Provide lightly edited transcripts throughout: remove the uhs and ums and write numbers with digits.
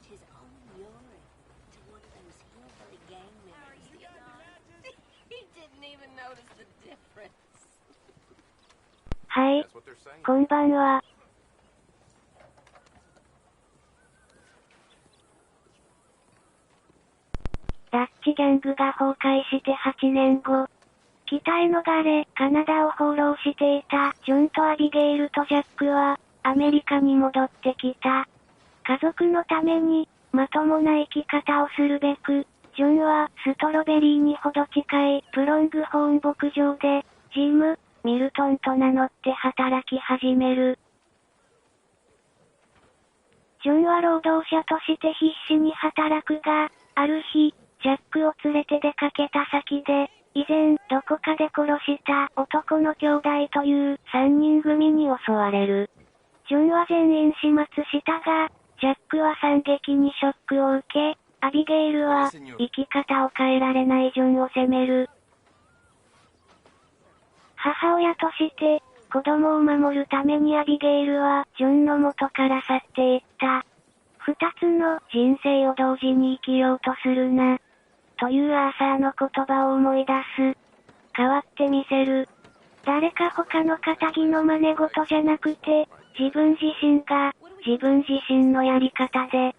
his own urine to one of those hillbilly gang members the other night. He didn't even notice the difference. はい、こんばんは。ダッチギャングが崩壊して8年後、北へ逃れ、カナダを放浪していたジョンとアビゲイルとジャックは、アメリカに戻ってきた。家族のために、まともな生き方をするべく、ジョンはストロベリーにほど近いプロングホーン牧場で、ジム・ミルトンと名乗って働き始める。ジョンは労働者として必死に働くが、ある日、ジャックを連れて出かけた先で、以前どこかで殺した男の兄弟という3人組に襲われる。ジョンは全員始末したが、ジャックは惨劇にショックを受け、アビゲイルは生き方を変えられないジョンを責める。母親として子供を守るためにアビゲイルはジョンの元から去っていった。二つの人生を同時に生きようとするな。というアーサーの言葉を思い出す。変わってみせる。誰か他の仇の真似事じゃなくて、自分自身が、自分自身のやり方で。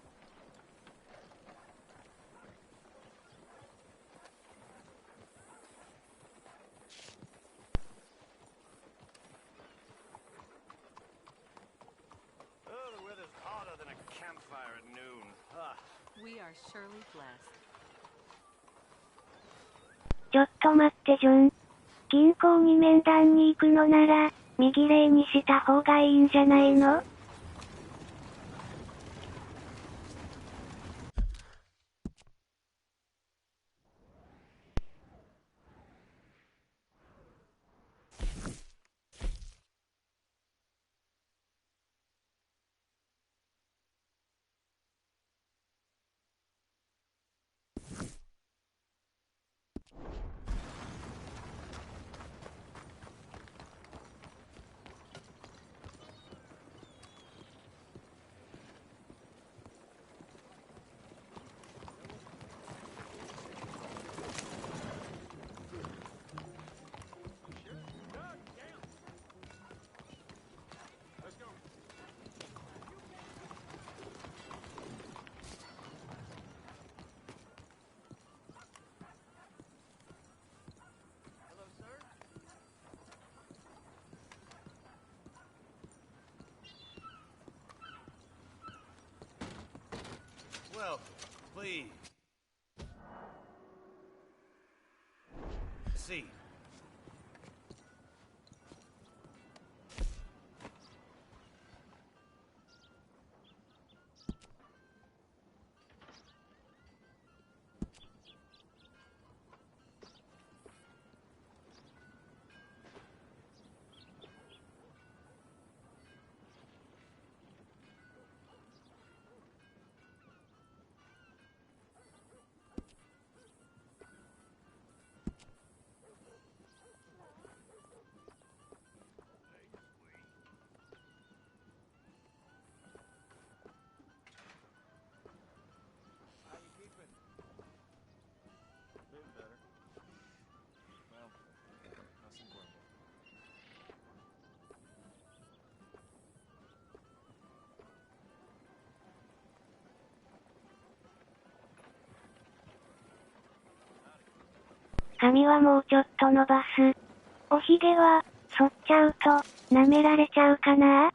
ちょっと待ってジョン。銀行に面談に行くのなら、右霊にした方がいいんじゃないの？Well, please. See. Well, nothing horrible. 髪はもうちょっと伸ばす。おひげは、剃っちゃうと、舐められちゃうかな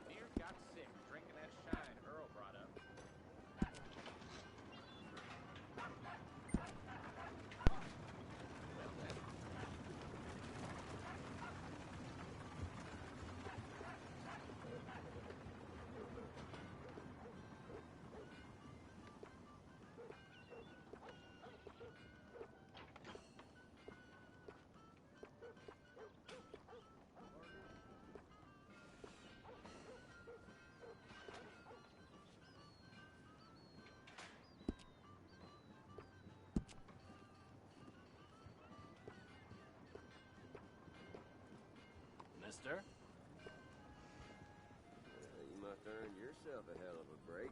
？Mister? You must earn yourself a hell of a break.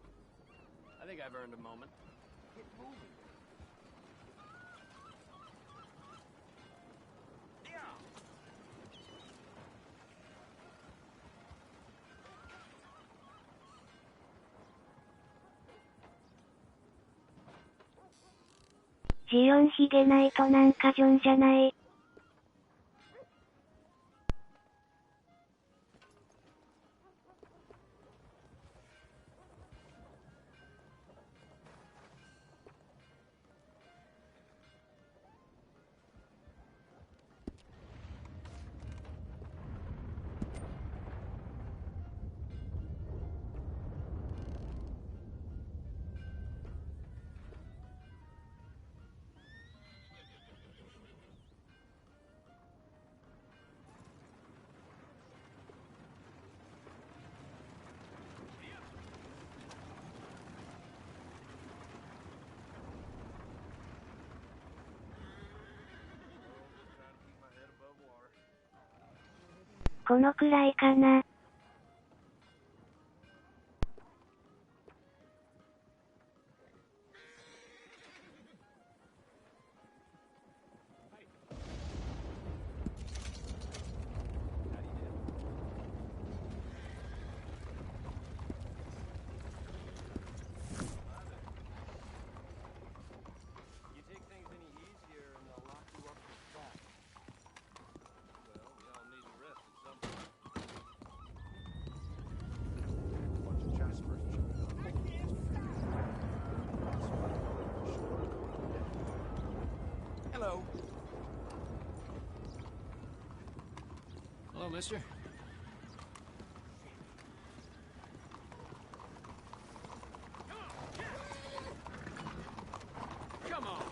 I think I've earned a moment. Get moving.ジオンヒゲないとなんかジョンじゃない。このくらいかな。Hello. Hello, mister. Come on.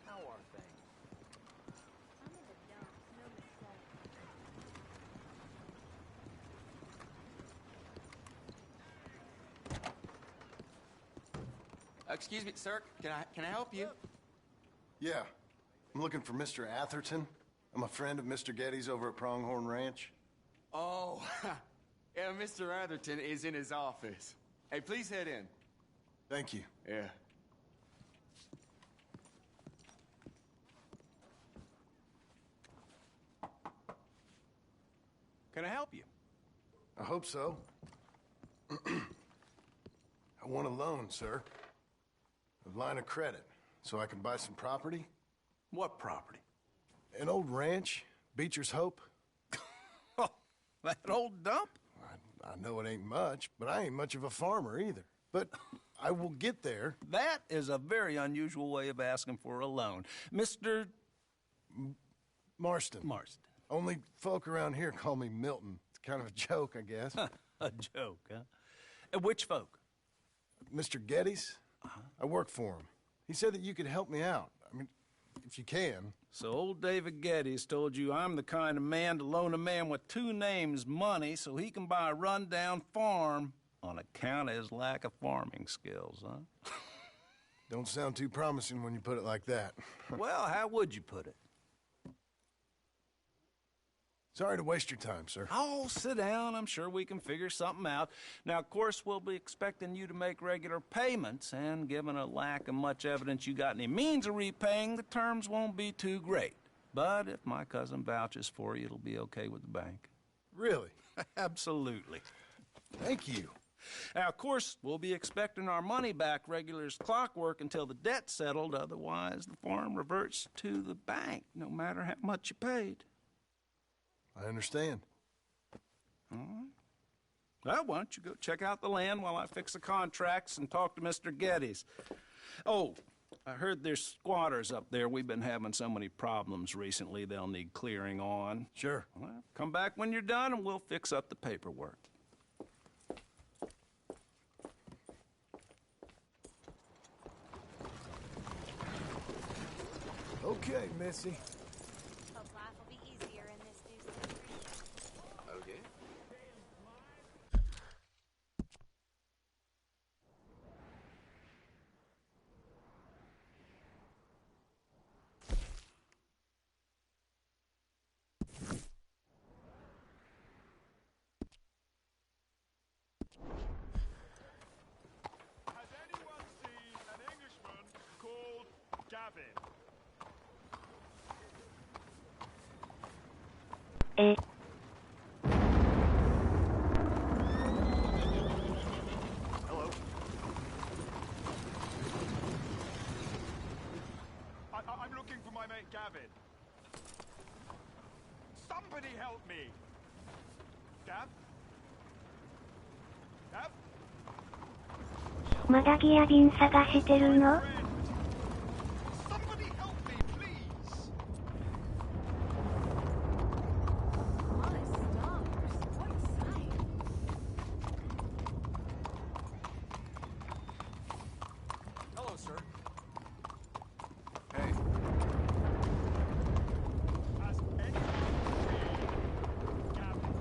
How are things? I'm in the dumps, no mistake. Excuse me, sir. Can I help you? Yeah. I'm looking for Mr. Atherton. I'm a friend of Mr. Getty's over at Pronghorn Ranch. Oh, yeah, Mr. Atherton is in his office. Hey, please head in. Thank you. Yeah. Can I help you? I hope so. I want a loan, sir. A line of credit, so I can buy some property. What property? An old ranch, Beecher's Hope. Oh, that old dump? I know it ain't much, but I ain't much of a farmer either. But I will get there. That is a very unusual way of asking for a loan. Mr. Marston. Marston. Only folk around here call me Milton. It's kind of a joke, I guess. A joke, huh? And which folk? Mr. Getty's? I work for him. He said that you could help me out. I mean, if you can. So old David Geddes told you I'm the kind of man to loan a man with two names money so he can buy a rundown farm on account of his lack of farming skills, huh? Don't sound too promising when you put it like that. Well, how would you put it? Sorry to waste your time, sir. Oh, sit down. I'm sure we can figure something out. Now, of course, we'll be expecting you to make regular payments, and given a lack of much evidence you got any means of repaying, the terms won't be too great. But if my cousin vouches for you, it'll be okay with the bank. Really? Absolutely. Thank you. Now, of course, we'll be expecting our money back regular as clockwork until the debt's settled. Otherwise, the farm reverts to the bank, no matter how much you paid. I understand. All right. Well, why don't you go check out the land while I fix the contracts and talk to Mr. Geddes. Oh, I heard there's squatters up there. We've been having so many problems recently, they'll need clearing on. Sure. Well, come back when you're done and we'll fix up the paperwork. Okay, Missy. Hope life will be easier in this new century. Okay. Has anyone seen an Englishman called Gavin? Hello. I'm looking for my mate Gavin. Somebody help me! Gav? Gav? まだギア瓶探してるの？ Somebody help me, please! My stars, what a sight. Hello, sir. Hey, Has anyone seen Gavin?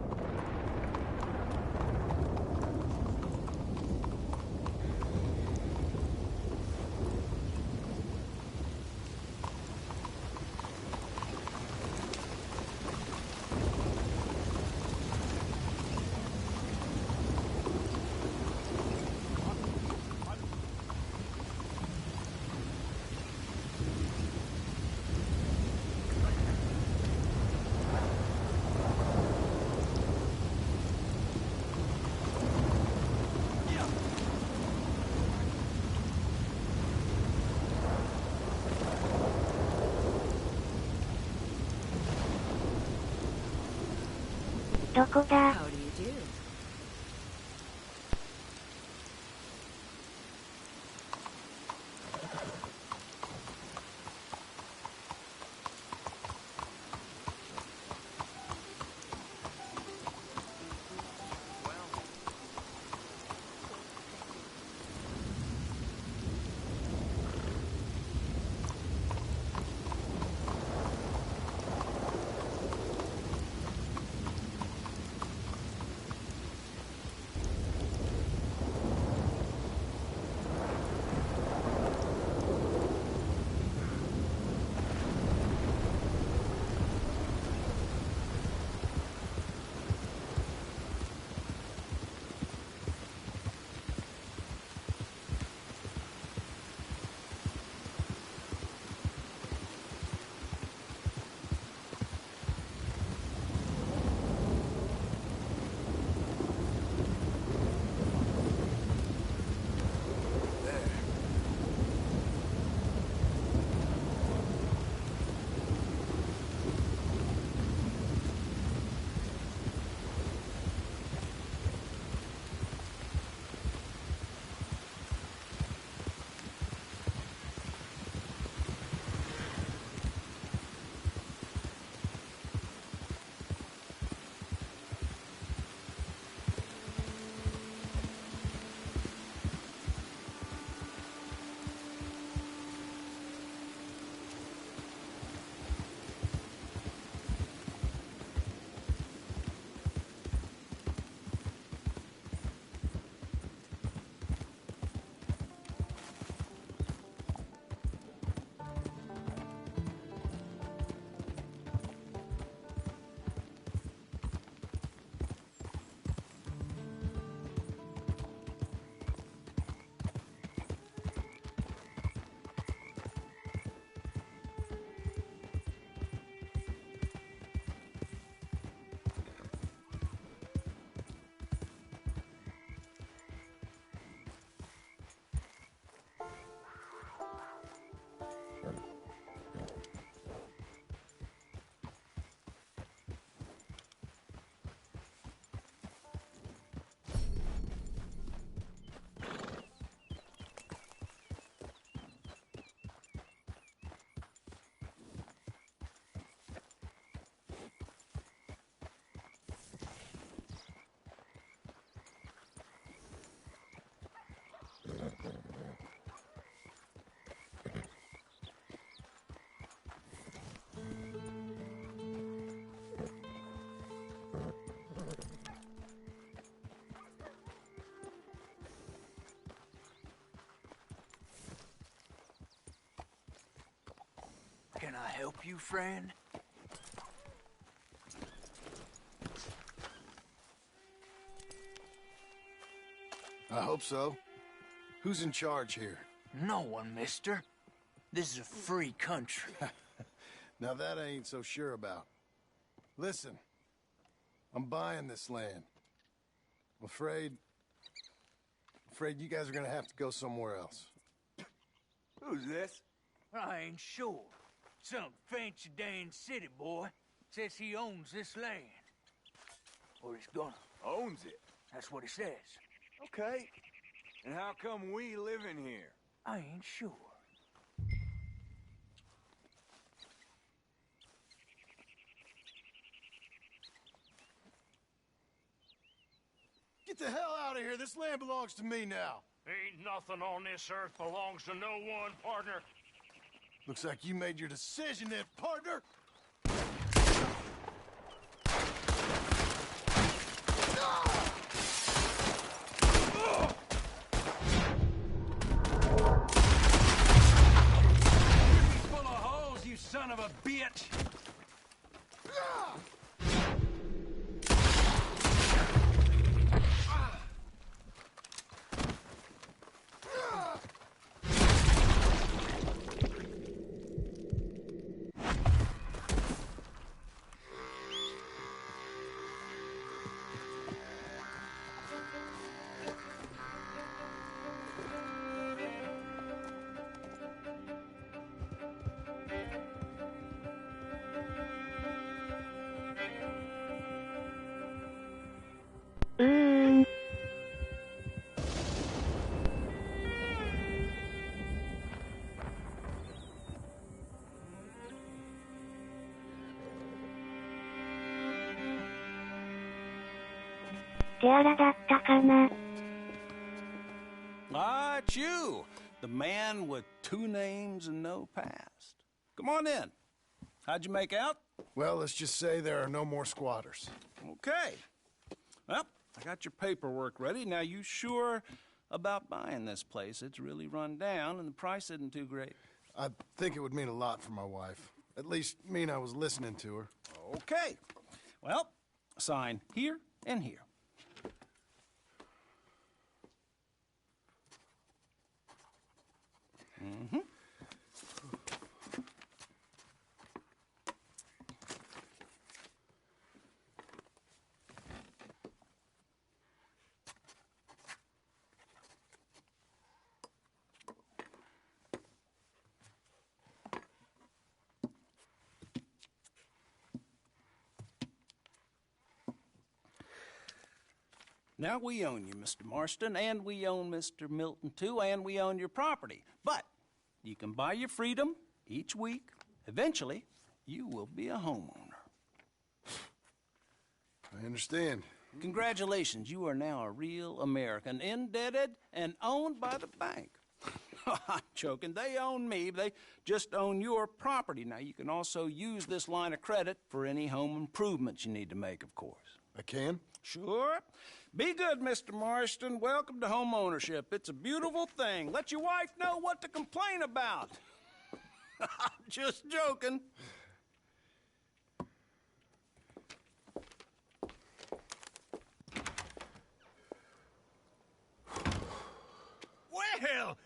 Yeah. どこだ？ How do you do? Well, Can I help you, friend? I hope so. Who's in charge here? No one, mister. This is a free country. Now that I ain't so sure about. Listen, I'm buying this land. I'm afraid you guys are gonna have to go somewhere else. Who's this? I ain't sure. Some fancy Dan city boy says he owns this land. Or he's gonna. Owns it. That's what he says. Okay. And how come we live in here? I ain't sure. Get the hell out of here. This land belongs to me now. Ain't nothing on this earth belongs to no one, partner. Looks like you made your decision then, partner. Full of holes, you son of a bitch!手荒だったかな。 Ah, it's you, the man with 2 names and no past. Come on in. How'd you make out? Well, let's just say there are no more squatters. Okay. Well, I got your paperwork ready. Now, you sure about buying this place? It's really run down, and the price isn't too great. I think it would mean a lot for my wife. At least mean I was listening to her. Okay. Well, sign here and here. Mm-hmm. Now we own you, Mr. Marston, and we own Mr. Milton, too, and we own your property. But you can buy your freedom each week. Eventually, you will be a homeowner. I understand. Congratulations, you are now a real American, indebted and owned by the bank. I'm joking. They own me. They just own your property. Now, you can also use this line of credit for any home improvements you need to make, of course. I can? Sure. Be good, Mr. Marston. Welcome to home ownership. It's a beautiful thing. Let your wife know what to complain about. Just joking. Well,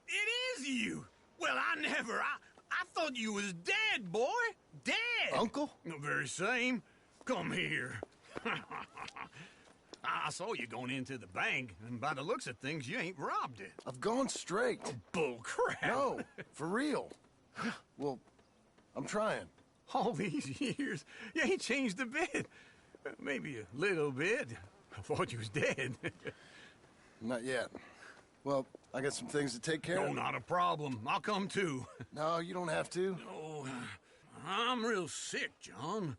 it is you. Well, I thought you was dead, boy. Dead. Uncle? The very same. Come here. I saw you going into the bank, and by the looks of things, you ain't robbed it. I've gone straight. Bull crap. No, for real. Well, I'm trying. All these years, you ain't changed a bit. Maybe a little bit. I thought you was dead. Not yet. Well, I got some things to take care No, of. not a problem. I'll come too. No, you don't have to. Oh, I'm real sick, John.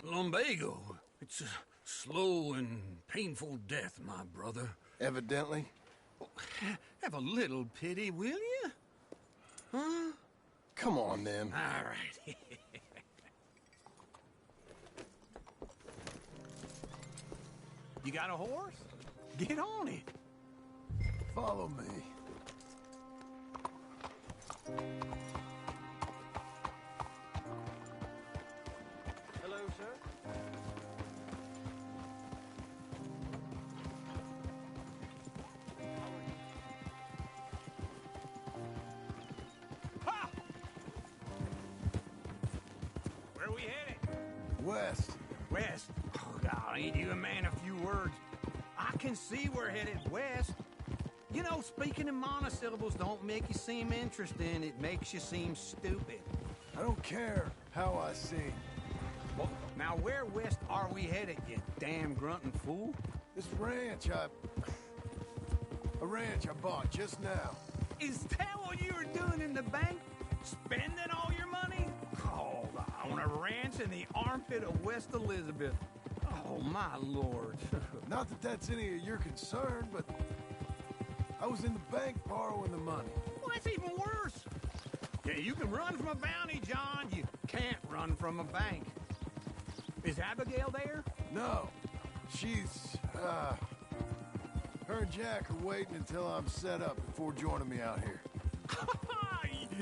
Lumbago. It's a slow and painful death, my brother. Evidently. Have a little pity, will you? Huh? Come on, then. All right. You got a horse? Get on it. Follow me. West. West? Oh, God, ain't you a man of few words? I can see we're headed west. You know, speaking in monosyllables don't make you seem interesting. It makes you seem stupid. I don't care how I sing. Well, now where west are we headed, you damn grunting fool? This ranch I bought just now. Is that what you were doing in the bank? Spending all your money? Oh, on a ranch in the armpit of West Elizabeth. Oh, my lord. Not that that's any of your concern, but I was in the bank borrowing the money. Well, that's even worse. Yeah, you can run from a bounty, John. You can't run from a bank. Is Abigail there? No. She's, her and Jack are waiting until I'm set up before joining me out here.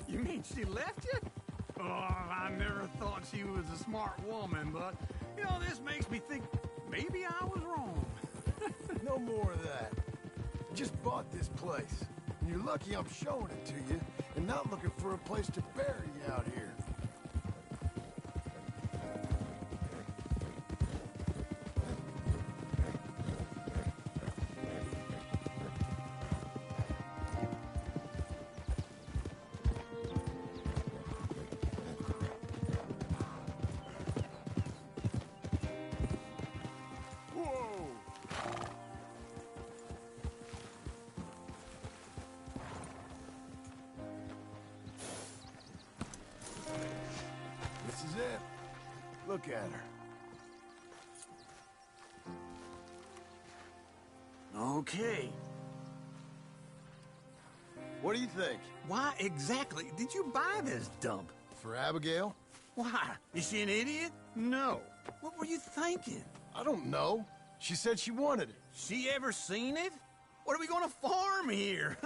You mean she left you? Oh, I never thought she was a smart woman, but, you know, this makes me think maybe I was wrong. No more of that. Just bought this place. And you're lucky I'm showing it to you and not looking for a place to bury you out here. This is it. Look at her. Okay. What do you think? Why exactly did you buy this dump? For Abigail? Why? Is she an idiot? No. What were you thinking? I don't know. She said she wanted it. She ever seen it? What are we gonna farm here?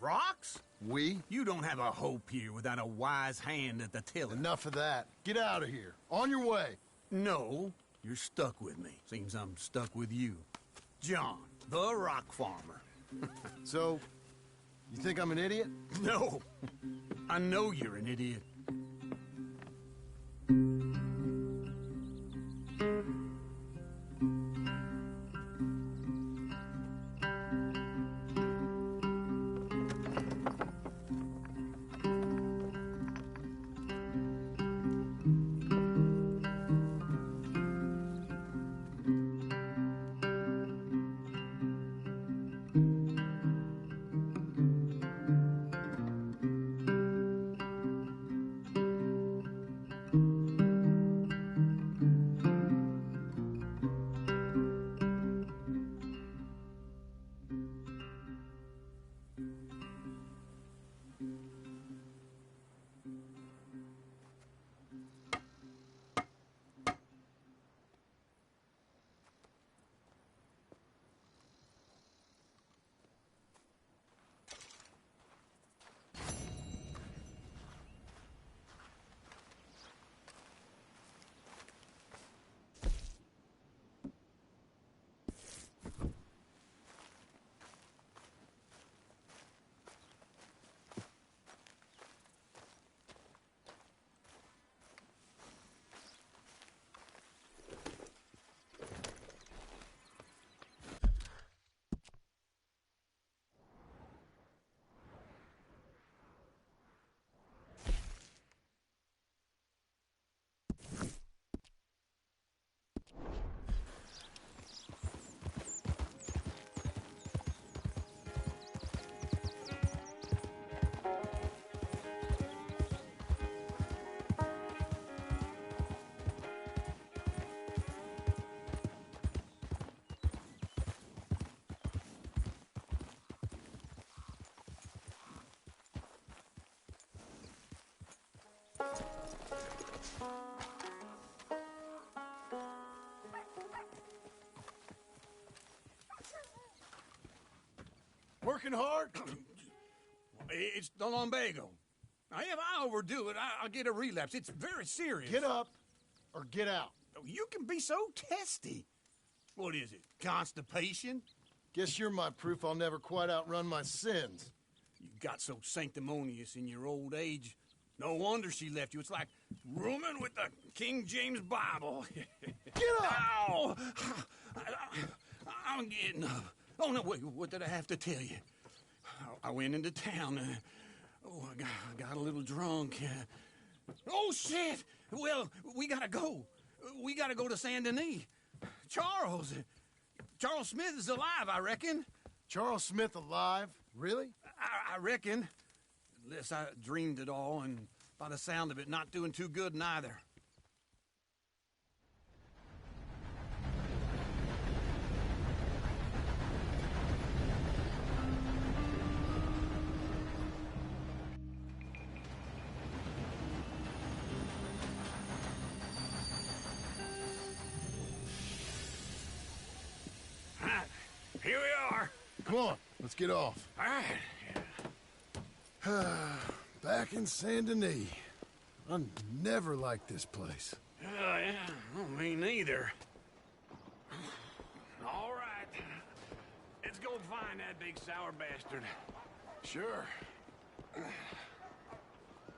Rocks? We? You don't have a hope here without a wise hand at the tiller. Enough of that. Get out of here. On your way. No, you're stuck with me. Seems I'm stuck with you. John, the rock farmer. So, you think I'm an idiot? No, I know you're an idiot. Working hard? It's the lumbago. Now, if I overdo it, I'll get a relapse. It's very serious. Get up or get out. You can be so testy. What is it, constipation? Guess you're my proof I'll never quite outrun my sins. You got so sanctimonious in your old age. No wonder she left you. It's like rooming with the King James Bible. Get up! Ow! I'm getting up. Oh, no, wait, what did I have to tell you? I went into town. I got a little drunk. Oh, shit! Well, we gotta go. We gotta go to Saint Denis. Charles Smith is alive, I reckon. Charles Smith alive? Really? I reckon. Unless I dreamed it all, and by the sound of it, not doing too good neither. Here we are. Come on, let's get off. All right. Back in Saint Denis. I never liked this place. Yeah, well, me neither. All right. Let's go find that big sour bastard. Sure.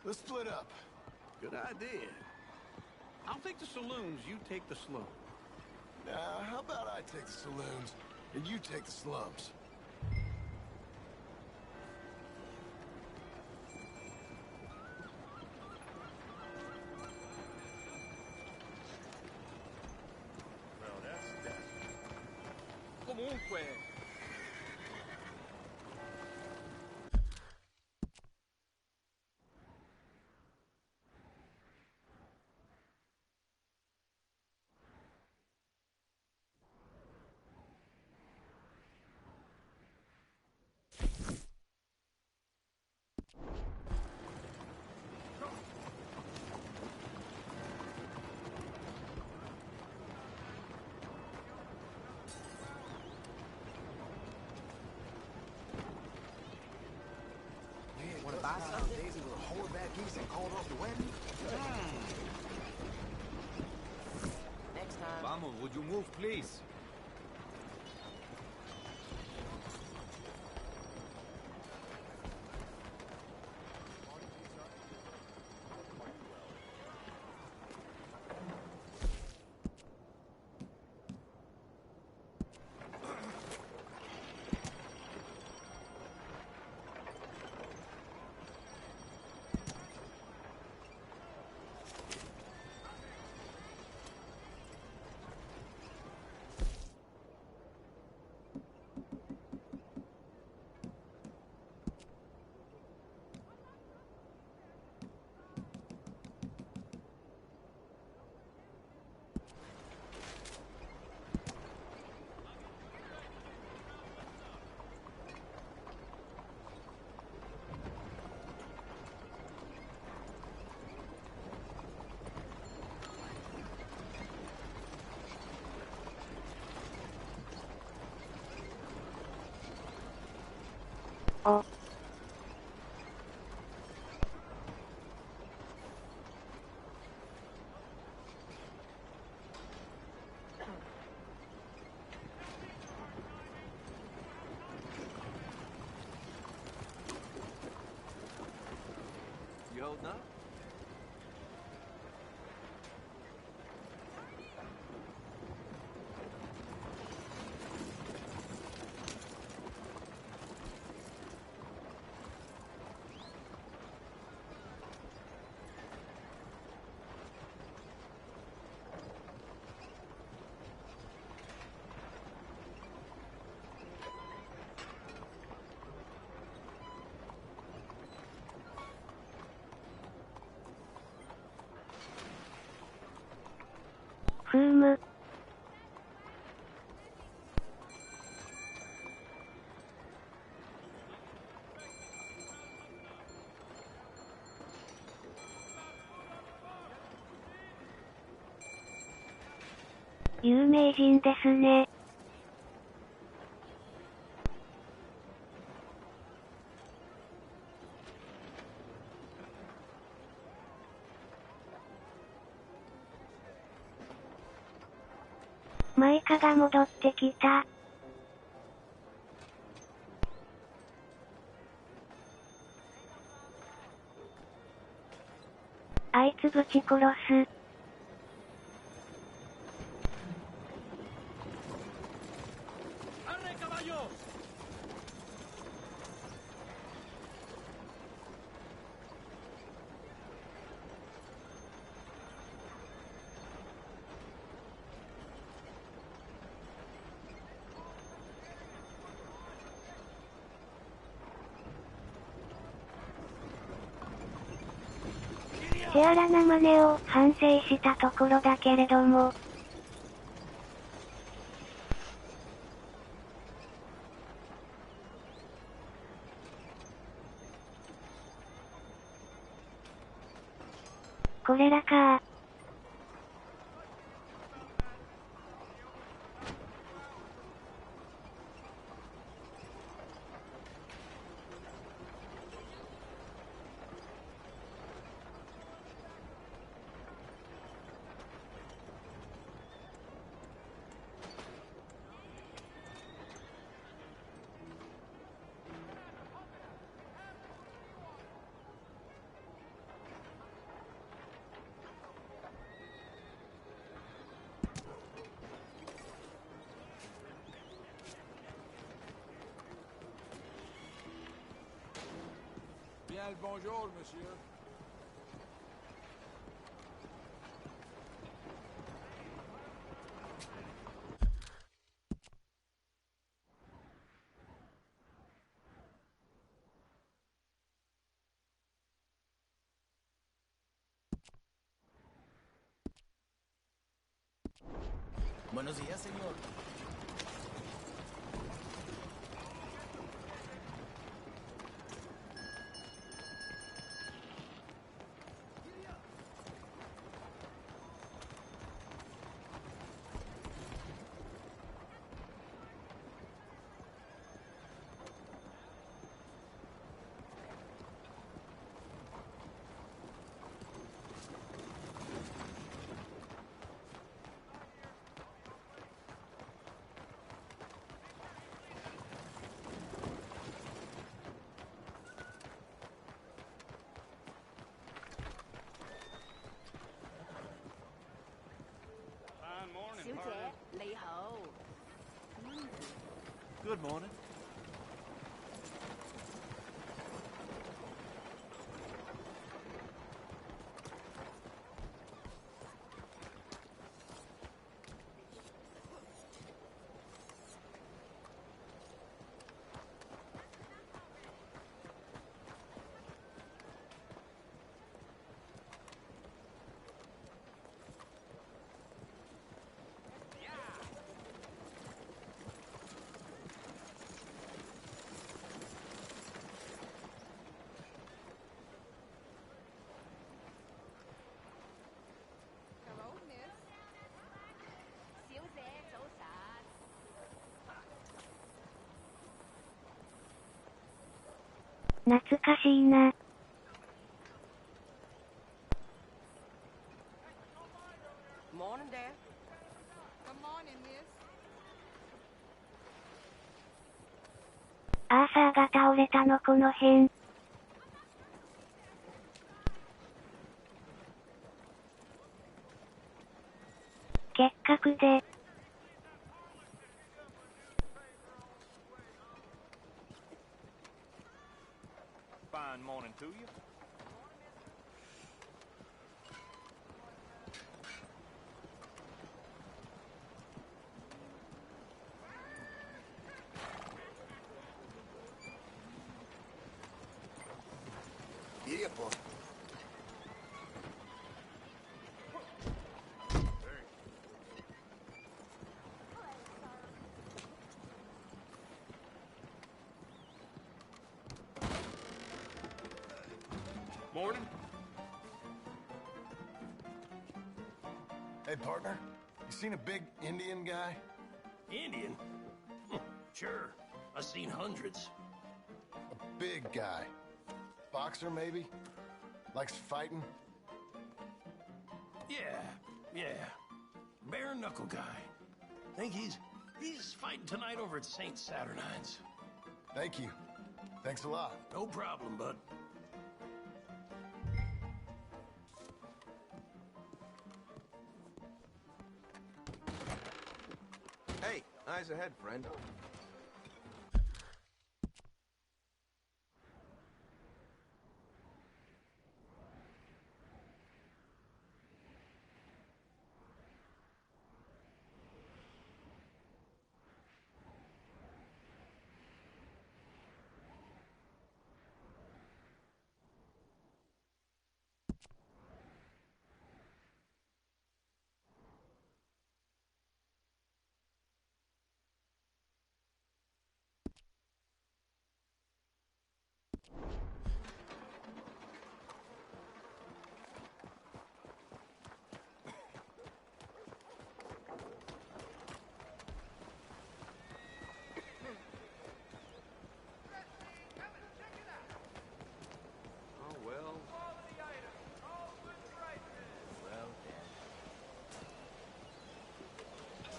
Let's split up. Good idea. I'll take the saloons, you take the slum. Now, how about I take the saloons and you take the slums? Comunque. Buy something? Days ago, hold back geese and called off the wedding? Next time. Vamos, would you move, please? Oh. You holding up?ふーむ。有名人ですね。マイカが戻ってきた。あいつぶち殺す。手荒な真似を反省したところだけれども。これらか。Bien le bonjour, monsieur. Buenos días, señor. Good morning. Hello, miss. 小姐，早晨。懐かしいな。Morning, Dad. Good morning, miss. アーサーが倒れたのこの辺。結核で。Fine morning to you. Giddy up, boy. Morning. Hey, partner. You seen a big Indian guy? Indian? Sure. I've seen hundreds. A big guy. Boxer, maybe? Likes fighting? Yeah. Bare knuckle guy. Think he's fighting tonight over at St. Saturnine's. Thank you. Thanks a lot. No problem, bud. Eyes ahead, friend.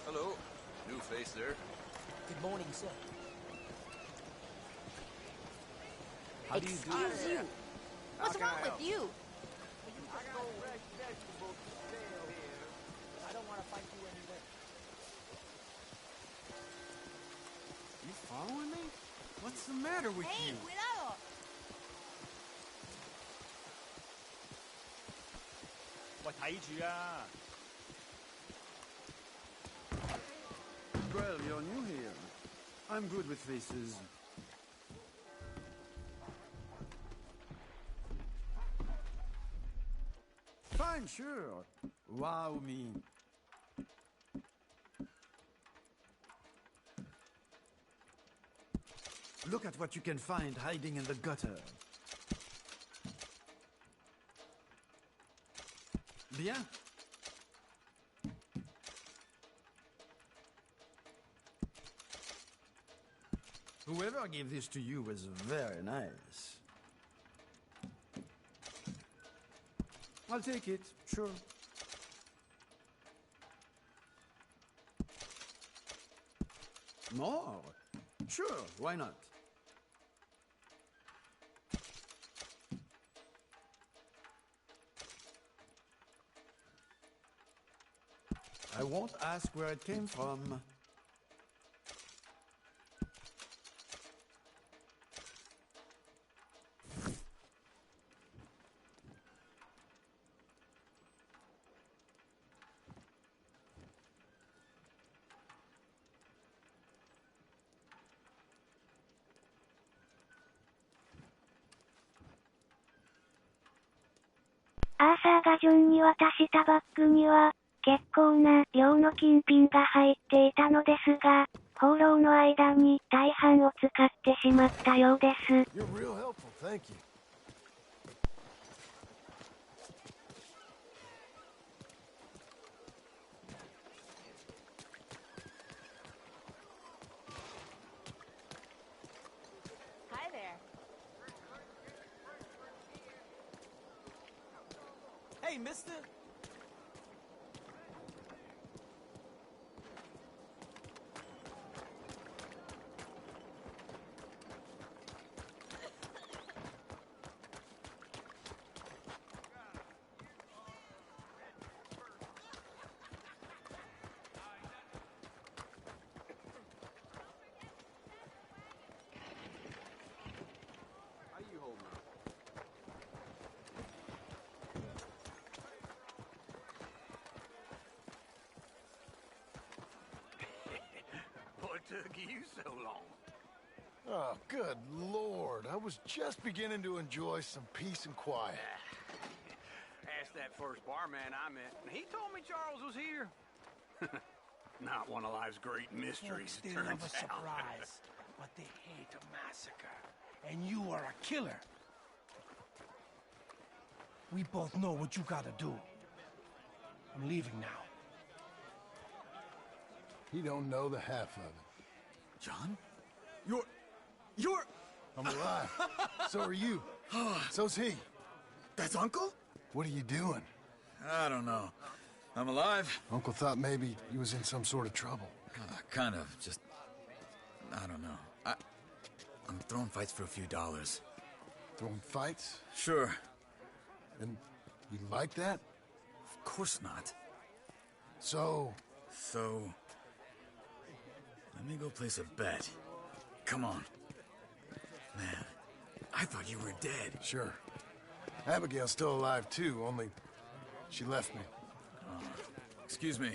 Hello. New face there. Good morning, sir. How do you do? Excuse you. What's wrong with you? I don't want to fight you anyway. You following me? What's the matter with Hey, you? cuidado. Well, you're new here. I'm good with faces. Fine, sure. Wow me. Look at what you can find hiding in the gutter. Bien. Whoever gave this to you was very nice. I'll take it, sure. More? Sure, why not? I won't ask where it came from.アーサーがジョンに渡したバッグには、結構な量の金品が入っていたのですが、放浪の間に大半を使ってしまったようです。You're real helpful, thank you. Hi there. Hey, mister. How you holding up? What took you so long? Oh, good lord. I was just beginning to enjoy some peace and quiet. Asked that first barman I met, and he told me Charles was here. Not one of life's great mysteries, Folks, it they love turns a out. surprise, but they hate a massacre. And you are a killer. We both know what you gotta do. I'm leaving now. He don't know the half of it. John? You're... I'm alive. So are you. So's he. That's Uncle? What are you doing? I don't know. I'm alive. Uncle thought maybe he was in some sort of trouble. Kind of. Just... I don't know. I'm throwing fights for a few dollars. Throwing fights? Sure. And you like that? Of course not. So... So... Let me go place a bet. Come on. Man, I thought you were dead. Sure. Abigail's still alive, too, only she left me. Excuse me.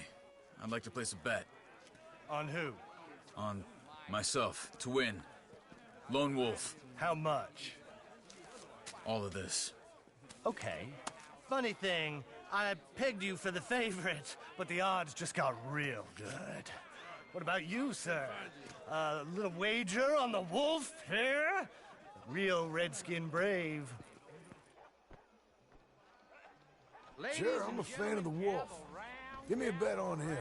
I'd like to place a bet. On who? On myself, to win. Lone Wolf. How much? All of this. Okay. Funny thing, I pegged you for the favorite, but the odds just got real good. What about you, sir? A little wager on the wolf here? Real redskin brave. Sure, I'm a fan of the wolf. Give me a bet on him.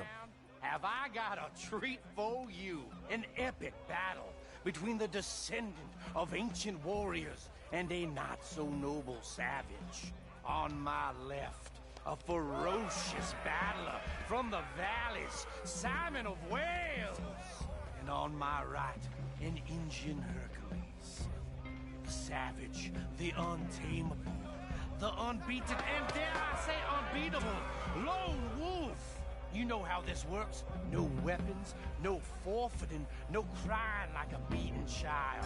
Have I got a treat for you? An epic battle between the descendant of ancient warriors and a not-so-noble savage. On my left, a ferocious battler from the valleys, Simon of Wales. And on my right, an Indian Hercules. The savage, the untamable, the unbeaten, and dare I say unbeatable, Lone Wolf. You know how this works. No weapons, no forfeiting, no crying like a beaten child.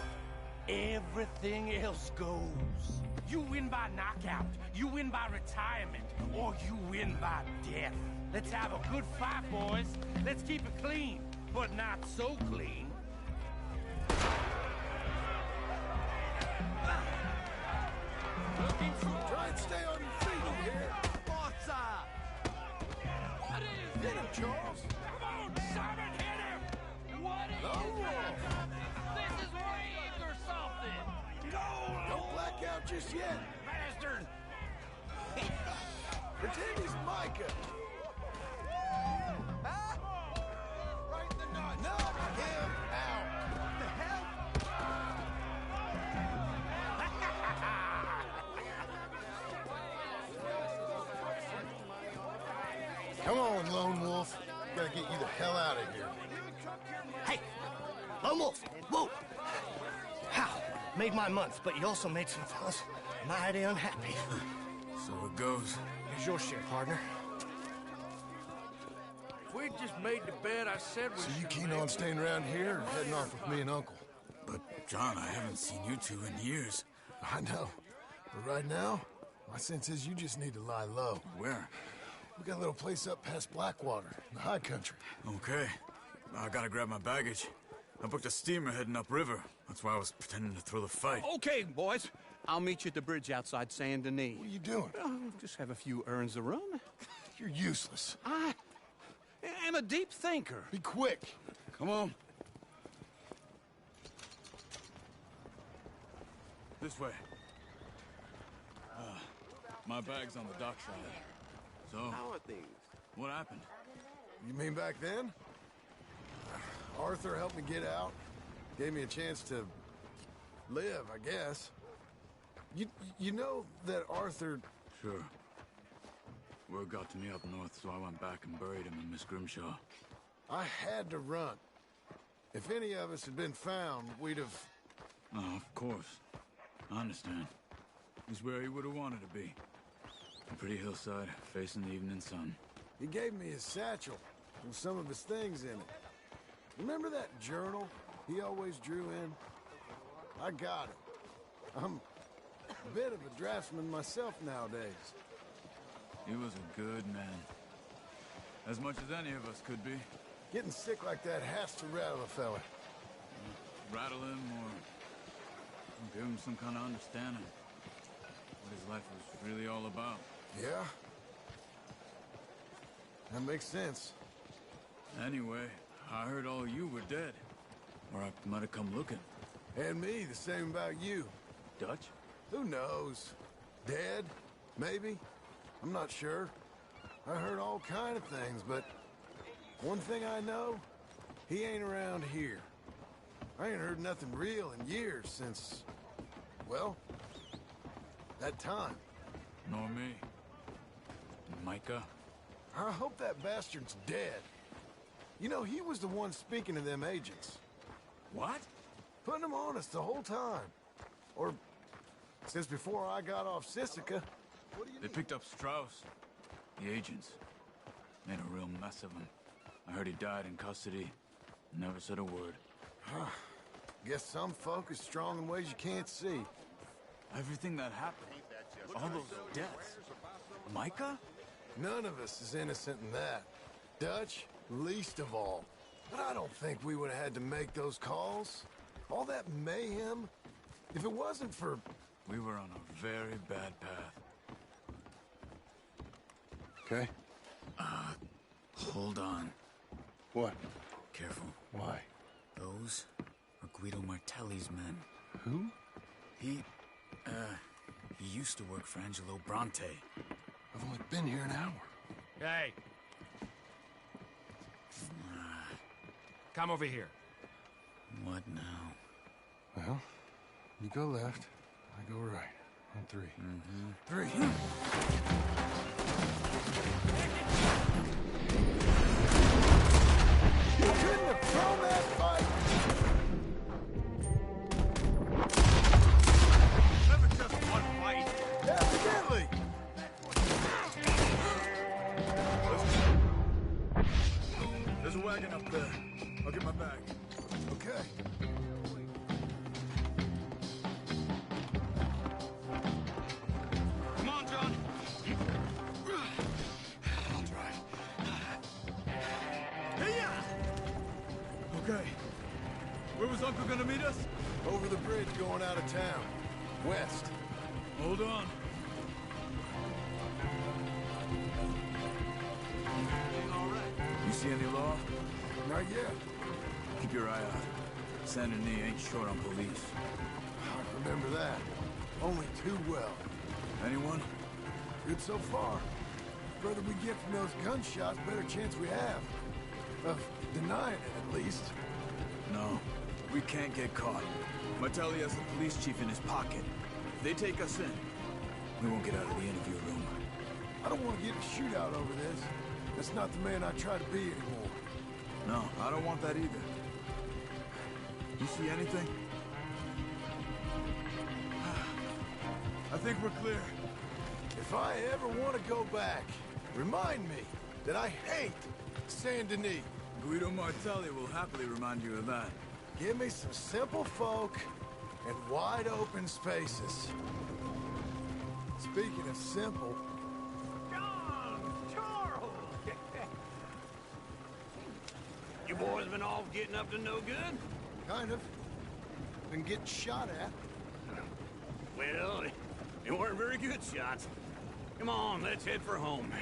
Everything else goes. You win by knockout, you win by retirement, or you win by death. Let's have a good fight, boys. Let's keep it clean, but not so clean. Looking for... Try and stay on your feet here. What's up? What is Hit him, Charles. Come on, Simon, hit him! What is This is rigged or something! Go! Don't black out just yet. Bastard! Pretend he's Micah. Right in the nuts. Knock him out. What the hell? Come on, Lone Wolf. Gotta get you the hell out of here. Hey! Lone Wolf! Whoa! How? Made my month, but you also made some fellas mighty unhappy. So it goes. Here's your share, partner. If we'd just made the bet I said we So you keen on staying around here or heading off with me and Uncle? But, John, I haven't seen you two in years. I know. But right now, my sense is you just need to lie low. Where? We got a little place up past Blackwater, in the high country. Okay. I gotta grab my baggage. I booked a steamer heading upriver. That's why I was pretending to throw the fight. Okay, boys. I'll meet you at the bridge outside Saint Denis. What are you doing? Just have a few errands to run. You're useless. I am a deep thinker. Be quick. Come on. This way. My bag's on the dockside. So, How are things? what happened? You mean back then? Arthur helped me get out. Gave me a chance to live, I guess. You know that Arthur... Sure. Word got to me up north, so I went back and buried him in Miss Grimshaw. I had to run. If any of us had been found, we'd have... Oh, of course. I understand. He's where he would have wanted to be. A pretty hillside, facing the evening sun. He gave me his satchel with some of his things in it. Remember that journal he always drew in? I got it. I'm a bit of a draftsman myself nowadays. He was a good man. As much as any of us could be. Getting sick like that has to rattle a fella. Rattle him or give him some kind of understanding. What his life was really all about. Yeah? That makes sense. Anyway, I heard all you were dead. Or I might have come looking. And me, the same about you. Dutch? Who knows? Dead? Maybe? I'm not sure. I heard all kind of things, but one thing I know, he ain't around here. I ain't heard nothing real in years since, well, that time. Nor me. Micah? I hope that bastard's dead. You know, he was the one speaking to them agents. What? Putting them on us the whole time. Or since before I got off Sisika. They picked up Strauss. The agents. Made a real mess of him. I heard he died in custody. Never said a word. Guess some folk are strong in ways you can't see. Everything that happened, all those deaths. Micah? None of us is innocent in that. Dutch, least of all. But I don't think we would have had to make those calls. All that mayhem. If it wasn't for... We were on a very bad path. Okay. Hold on. What? Careful. Why? Those are Guido Martelli's men. Who? He used to work for Angelo Bronte. I've only been here an hour. Hey. Come over here. What now? Well, you go left, I go right. On three. Three. You couldn't have thrown that fight! Never just one fight. Evidently! There's a wagon up there. I'll get my bag. Okay. Come on, John. I'll drive. Okay. Where was Uncle gonna meet us? Over the bridge going out of town. West. Hold on. You see any law? Not yet. Keep your eye out. Saint Denis ain't short on police. I remember that. Only too well. Anyone? Good so far. Further we get from those gunshots, better chance we have. Of denying it, at least. No. We can't get caught. Martelli has the police chief in his pocket. If they take us in, we won't get out of the interview room. I don't want to get in a shootout over this. That's not the man I try to be anymore. No, I don't want that either. You see anything? I think we're clear. If I ever want to go back, remind me that I hate Saint Denis. Guido Martelli will happily remind you of that. Give me some simple folk and wide open spaces. Speaking of simple... John! Charles! You boys been off getting up to no good? Kind of. Been getting shot at. Well, they weren't very good shots. Come on, let's head for home.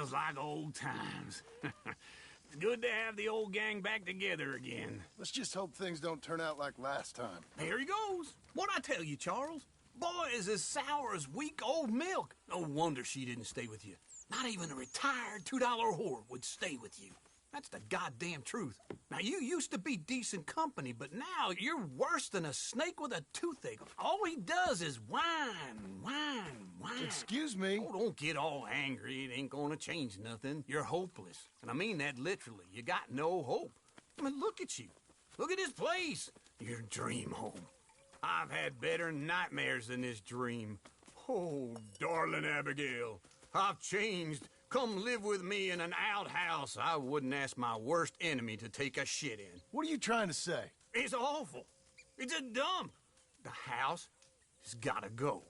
Feels like old times. It's good to have the old gang back together again. Let's just hope things don't turn out like last time. There he goes. What'd I tell you, Charles? Boy is as sour as weak old milk. No wonder she didn't stay with you. Not even a retired $2 whore would stay with you. That's the goddamn truth. Now, you used to be decent company, but now you're worse than a snake with a toothache. All he does is whine. Excuse me? Oh, don't get all angry. It ain't gonna change nothing. You're hopeless. And I mean that literally. You got no hope. I mean, look at you. Look at this place. Your dream home. I've had better nightmares than this dream. Oh, darling Abigail, I've changed. Come live with me in an outhouse I wouldn't ask my worst enemy to take a shit in. What are you trying to say? It's awful. It's a dump. The house has gotta go.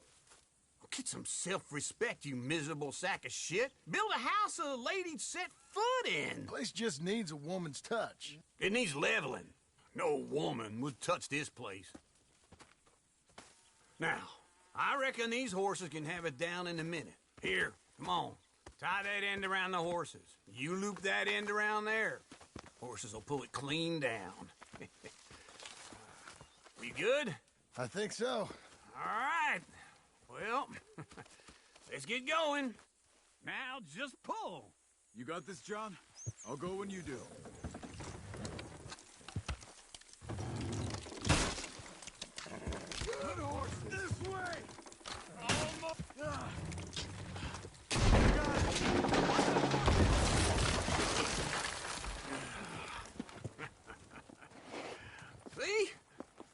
Get some self-respect, you miserable sack of shit. Build a house a lady'd set foot in. The place just needs a woman's touch. It needs leveling. No woman would touch this place. Now, I reckon these horses can have it down in a minute. Here, come on. Tie that end around the horses. You loop that end around there. Horses will pull it clean down. We good? I think so. All right. Well, let's get going. Now just pull. You got this, John? I'll go when you do. Good horse, this way! See?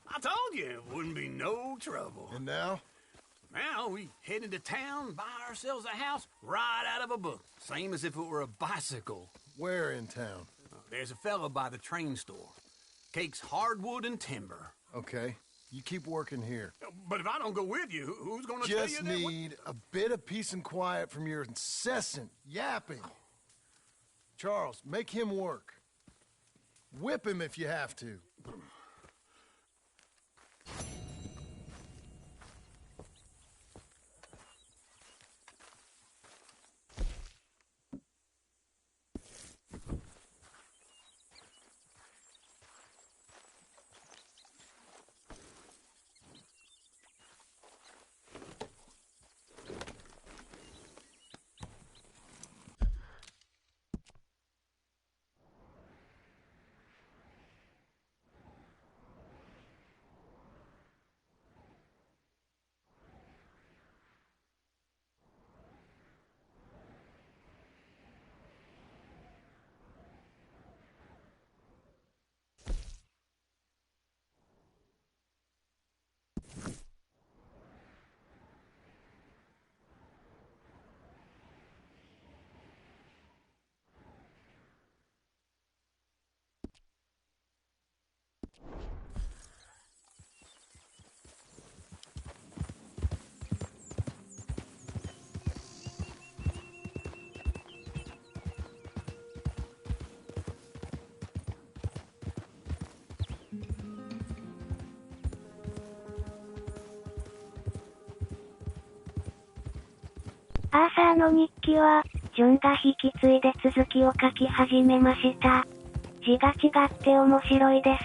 I told you it wouldn't be no trouble. And now? Now we head into town, buy ourselves a house right out of a book. Same as if it were a bicycle. Where in town? There's a fella by the train store. Cakes hardwood and timber. Okay. You keep working here. But if I don't go with you, who's gonna tell you Just that? need a bit of peace and quiet from your incessant yapping. Charles, make him work. Whip him if you have to.アーサーの日記は、ジョンが引き継いで続きを書き始めました。字が違って面白いです。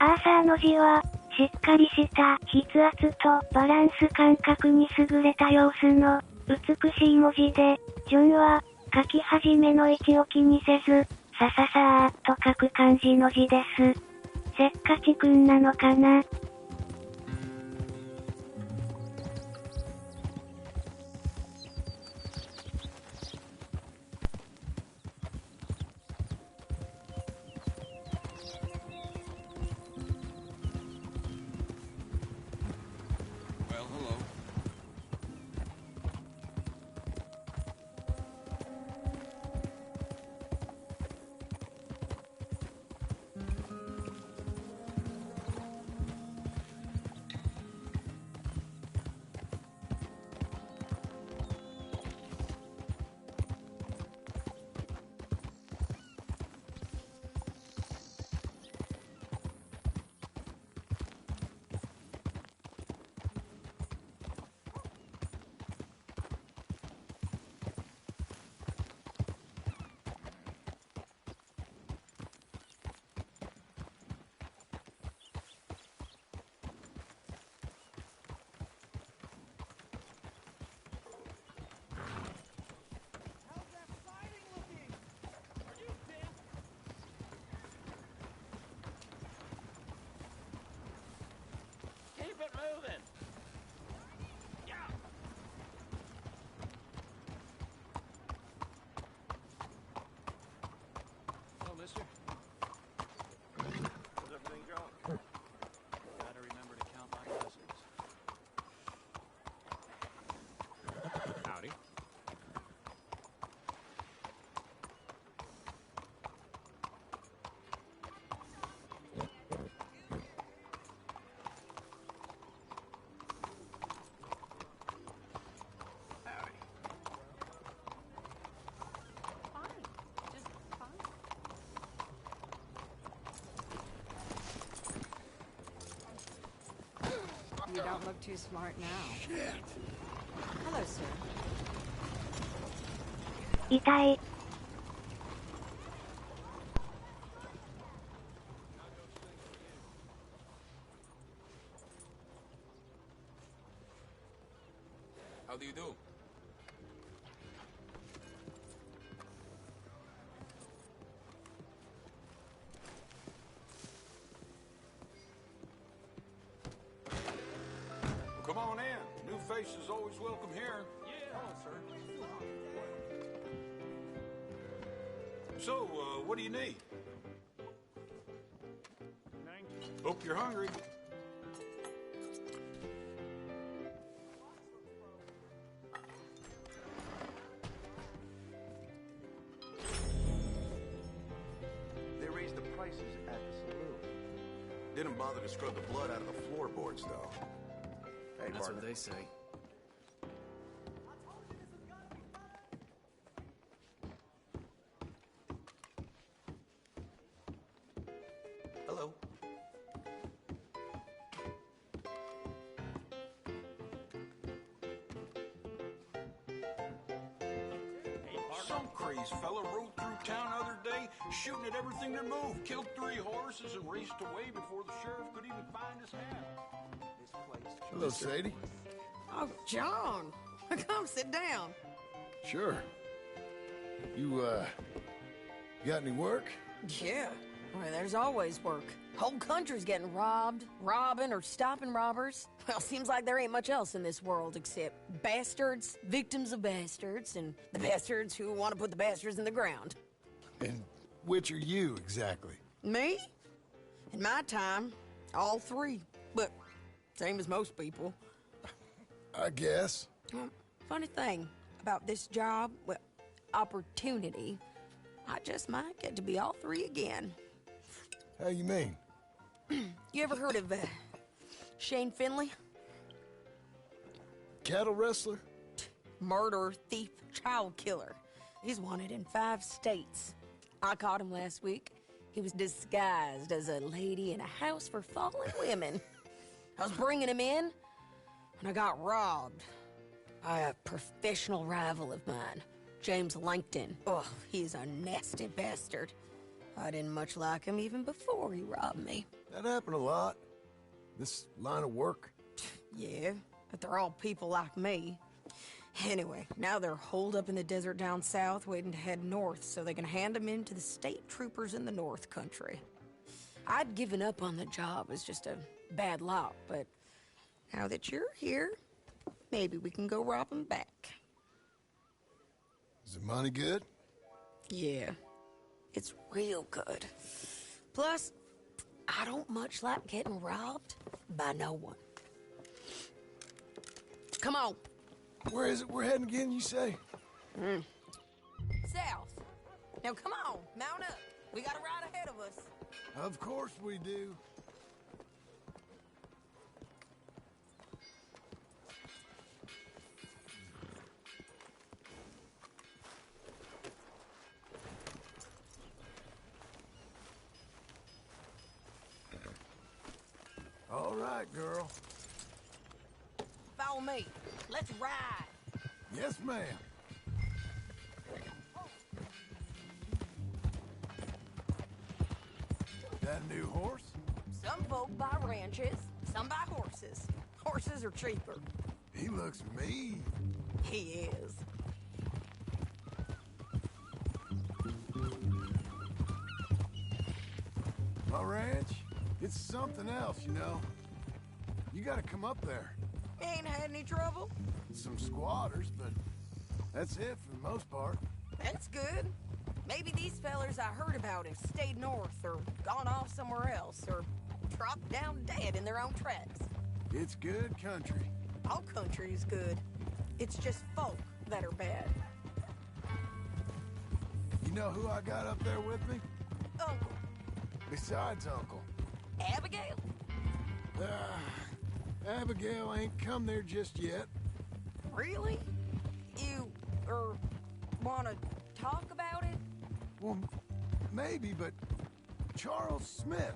アーサーの字は、しっかりした筆圧とバランス感覚に優れた様子の美しい文字で、ジョンは書き始めの位置を気にせず、さささーっと書く感じの字です。せっかちくんなのかな。you don't look too smart now. Shit. Hello, sir. 痛い。How do you do? Come on in. New faces always welcome here. Hello, sir. So, what do you need? Hope you're hungry. They raised the prices at the saloon. Didn't bother to scrub the blood out of the floorboards, though. Hey, That's partner. what they say. Hello. Some crazed fella rode through town the other day, shooting at everything that moved. Killed 3 horses and raced away before the sheriff could even find his hat. Hello, Sadie. Oh, John. Come sit down. Sure. You got any work? Yeah. Well, there's always work. Whole country's getting robbed, robbing, or stopping robbers. Well, seems like there ain't much else in this world except bastards, victims of bastards, and the bastards who want to put the bastards in the ground. And which are you, exactly? Me? In my time, all 3. But same as most people. I guess. Well, funny thing about this job, well, opportunity, I just might get to be all 3 again. How you mean? You ever heard of Shane Finley? Cattle wrestler? Murderer, thief, child killer. He's wanted in 5 states. I caught him last week. He was disguised as a lady in a house for fallen women. I was bringing him in, and I got robbed by a professional rival of mine, James Langton. Oh, he's a nasty bastard. I didn't much like him even before he robbed me. That happened a lot. This line of work. Yeah, but they're all people like me. Anyway, now they're holed up in the desert down south waiting to head north so they can hand them in to the state troopers in the north country. I'd given up on the job as just a bad lot, but now that you're here, maybe we can go rob them back. Is the money good? Yeah, it's real good. Plus, I don't much like getting robbed by no one. Come on. Where is it we're heading again, you say? South. Now come on, mount up. We got a ride ahead of us. Of course we do. All right, girl. Follow me. Let's ride. Yes, ma'am. That a new horse? Some folk buy ranches, some buy horses. Horses are cheaper. He looks mean. He is. My ranch, it's something else, you know. You gotta come up there. Ain't had any trouble? Some squatters, but that's it for the most part. That's good. Maybe these fellers I heard about have stayed north or gone off somewhere else or dropped down dead in their own tracks. It's good country. All country is good. It's just folk that are bad. You know who I got up there with me? Uncle. Besides Uncle. Abigail? Abigail ain't come there just yet. Really? You, wanna talk about it? Well, maybe, but Charles Smith.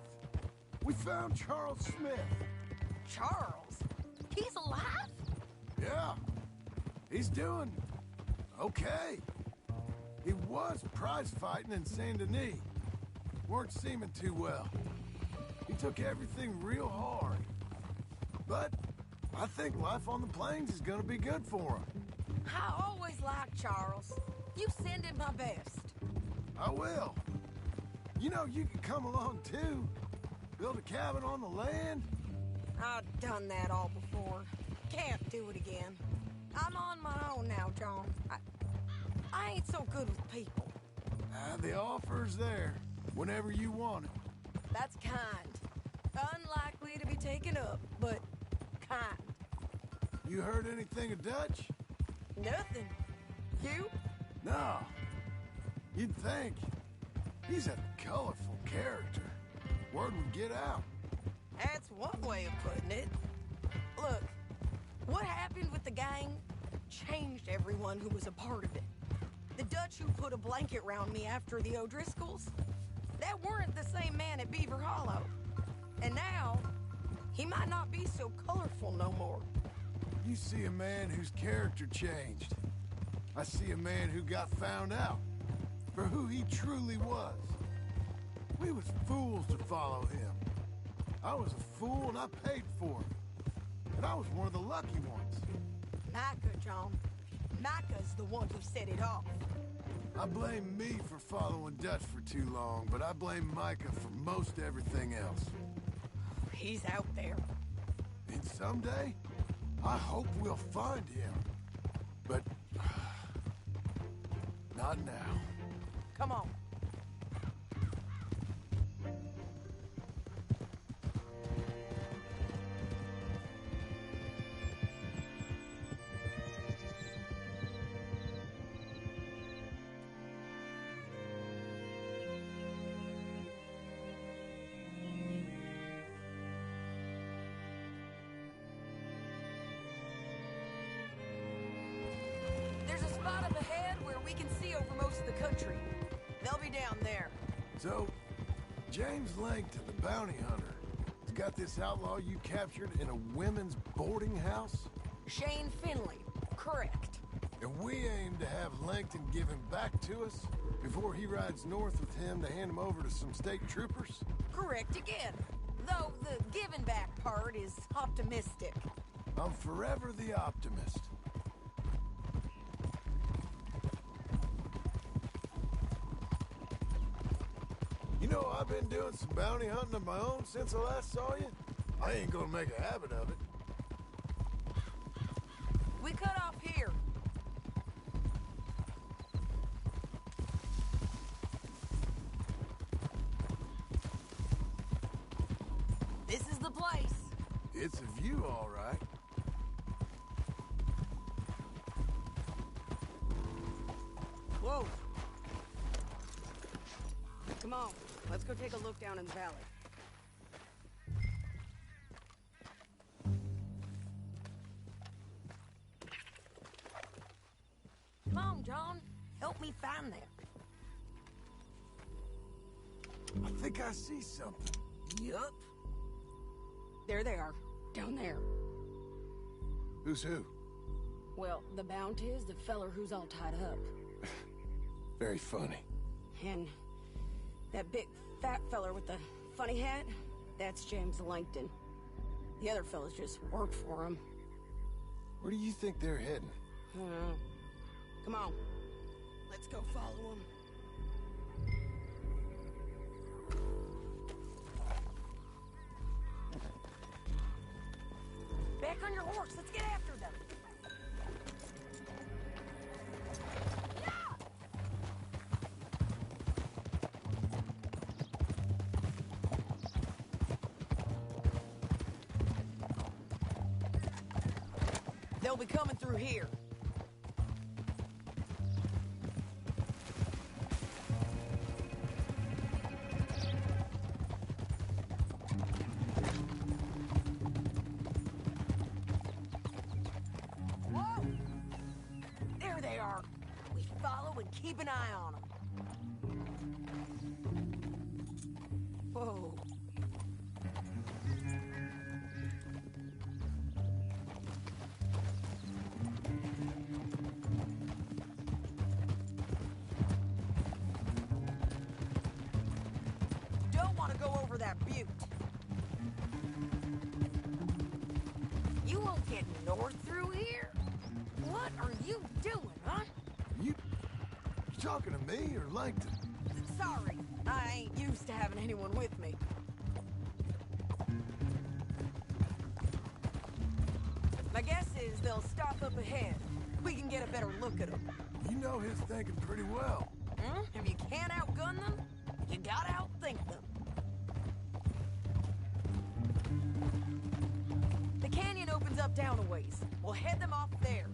We found Charles Smith. Charles? He's alive? Yeah. He's doing okay. He was prize fighting in Saint Denis. Weren't seeming too well. He took everything real hard. But I think life on the plains is gonna be good for him. I always like Charles. You send him my best. I will. You know, you can come along too. Build a cabin on the land. I've done that all before. Can't do it again. I'm on my own now, John. I ain't so good with people. The offer's there whenever you want it. That's kind. Unlikely to be taken up, but kind. You heard anything of Dutch? Nothing. You? No. You'd think. He's a colorful character. Word would get out. That's one way of putting it. Look, what happened with the gang changed everyone who was a part of it. The Dutch who put a blanket around me after the O'Driscolls, that weren't the same man at Beaver Hollow. And now, he might not be so colorful no more. You see a man whose character changed. I see a man who got found out for who he truly was. We was fools to follow him. I was a fool and I paid for it. And I was one of the lucky ones. Micah, John. Micah's the one who set it off. I blame me for following Dutch for too long, but I blame Micah for most everything else. He's out there. And someday, I hope we'll find him. But not now. Come on. There's a spot up ahead where we can see over most of the country. They'll be down there. So, James Langton, the bounty hunter, has got this outlaw you captured in a women's boarding house? Shane Finley. Correct. And we aim to have Langton give him back to us before he rides north with him to hand him over to some state troopers? Correct again. Though the giving back part is optimistic. I'm forever the optimist. You know, I've been doing some bounty hunting of my own since I last saw you. I ain't gonna make a habit of it. We cut off here. This is the place. It's a view, all right. Whoa. Come on, let's go take a look down in the valley. Come on, John. Help me find them. I think I see something. Yup. There they are, down there. Who's who? Well, the Bounty is the feller who's all tied up. Very funny. And that big fat feller with the funny hat, that's James Langton. The other fellas just work for him. Where do you think they're heading? Come on, let's go follow him. Back on your horse. Let's get after them. They'll be coming through here. Whoa! There they are. We follow and keep an eye on them. Whoa. north through here? What are you doing, huh? You talking to me or Langton? Sorry, I ain't used to having anyone with me. My guess is they'll stop up ahead. We can get a better look at them. You know his thinking pretty well. If you can't outgun them, you gotta outthink them. The canyon opens up down a ways. We'll head them off there.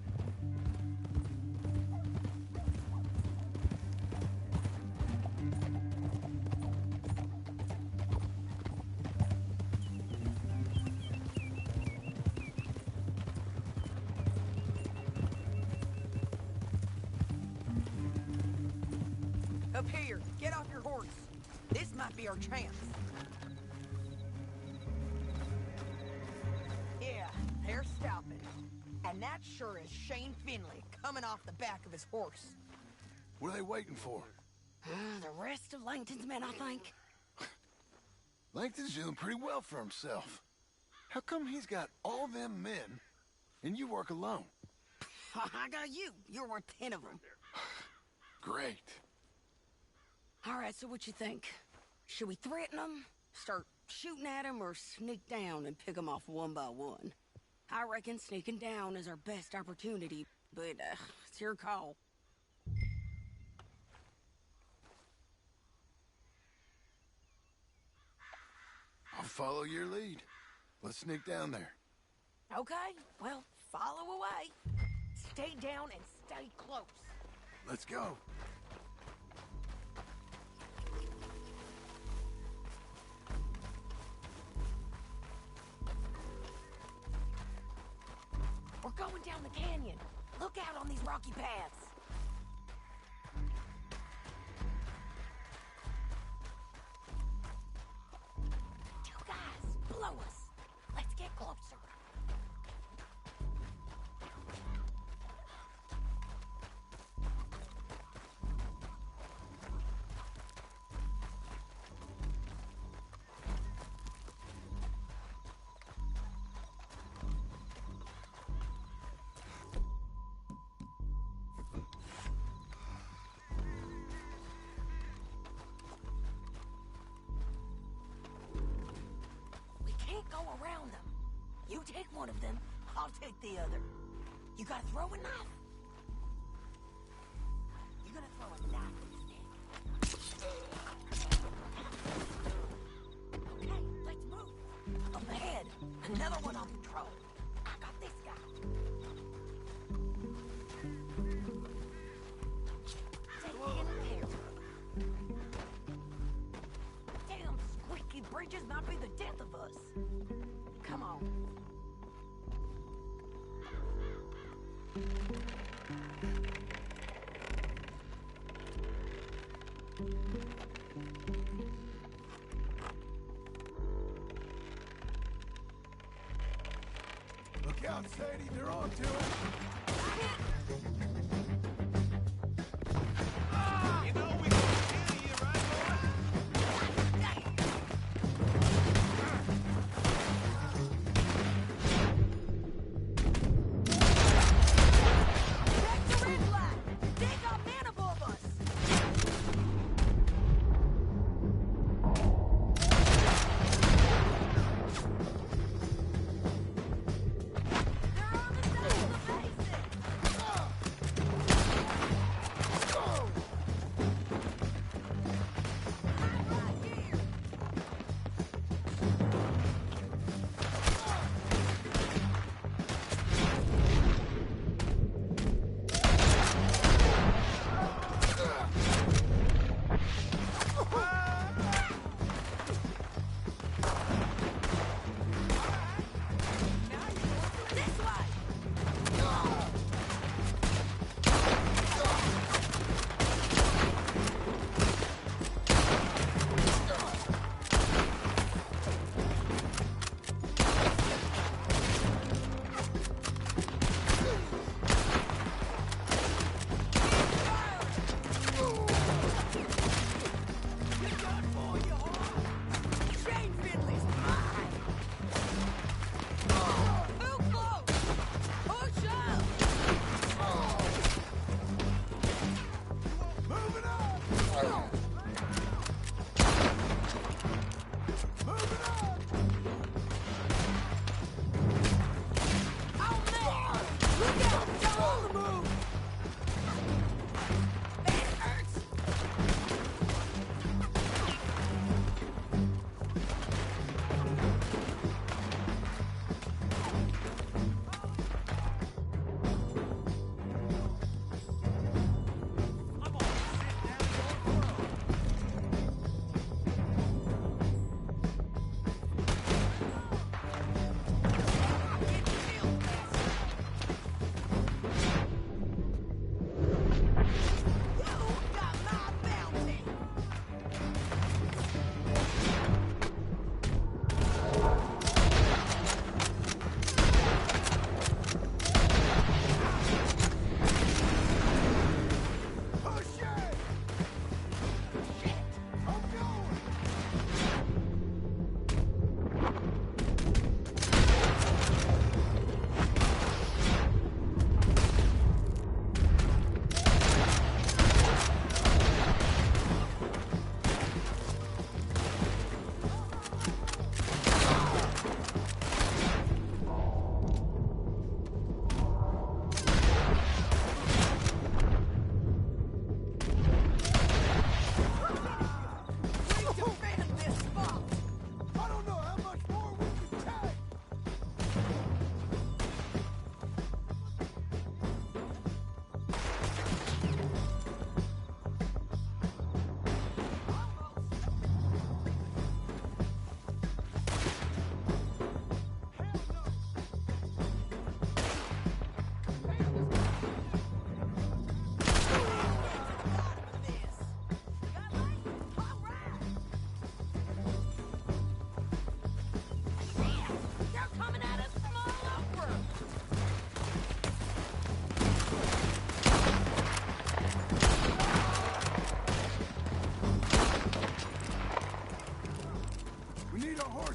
Up here, get off your horse. This might be our chance. Yeah, they're stopping. And that sure is Shane Finley coming off the back of his horse. What are they waiting for? The rest of Langton's men, I think. Langton's doing pretty well for himself. How come he's got all them men, and you work alone? I got you. You're worth 10 of them. Great. All right, so what you think? Should we threaten them, start shooting at them, or sneak down and pick them off one by one? I reckon sneaking down is our best opportunity, but it's your call. I'll follow your lead. Let's sneak down there. Okay, well, follow away. Stay down and stay close. Let's go. We're going down the canyon. Look out on these rocky paths. Two guys, below us. Let's get closer. Go around them. You take one of them, I'll take the other. You gotta throw a knife. You're gonna throw a knife instead. Okay, let's move. Up ahead, another one on patrol. I got this guy. Taking care. Damn squeaky bridges might be the death of us. Come on. Look out, Sadie. They're on to it. You know we can kill you, right,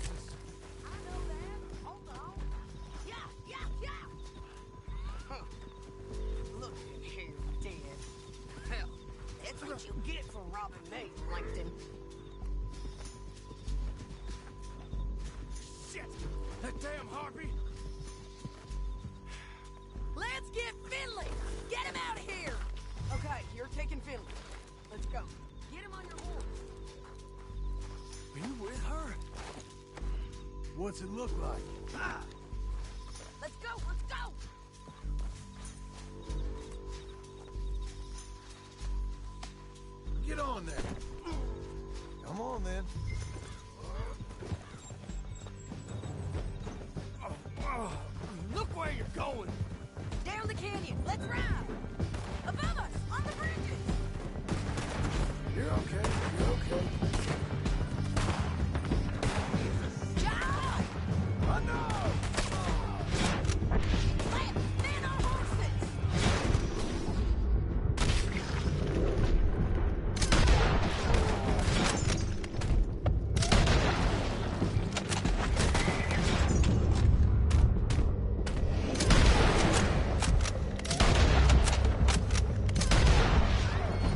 horses. I know that. Hold on. Yeah, yeah, yeah. Huh. Look in here, dead. Hell, that's what you get for robbing me, Langton. Shit! That damn harpy! Let's get Finley! Get him out of here! Okay, you're taking Finley. Let's go. Get him on your horse. Are you with her? What's it look like? Ah! Let's go, let's go! Get on there. Come on, then. Look where you're going! Down the canyon, let's ride! Above us, on the bridges! You're okay. You're okay. John! I know! Let men on horses!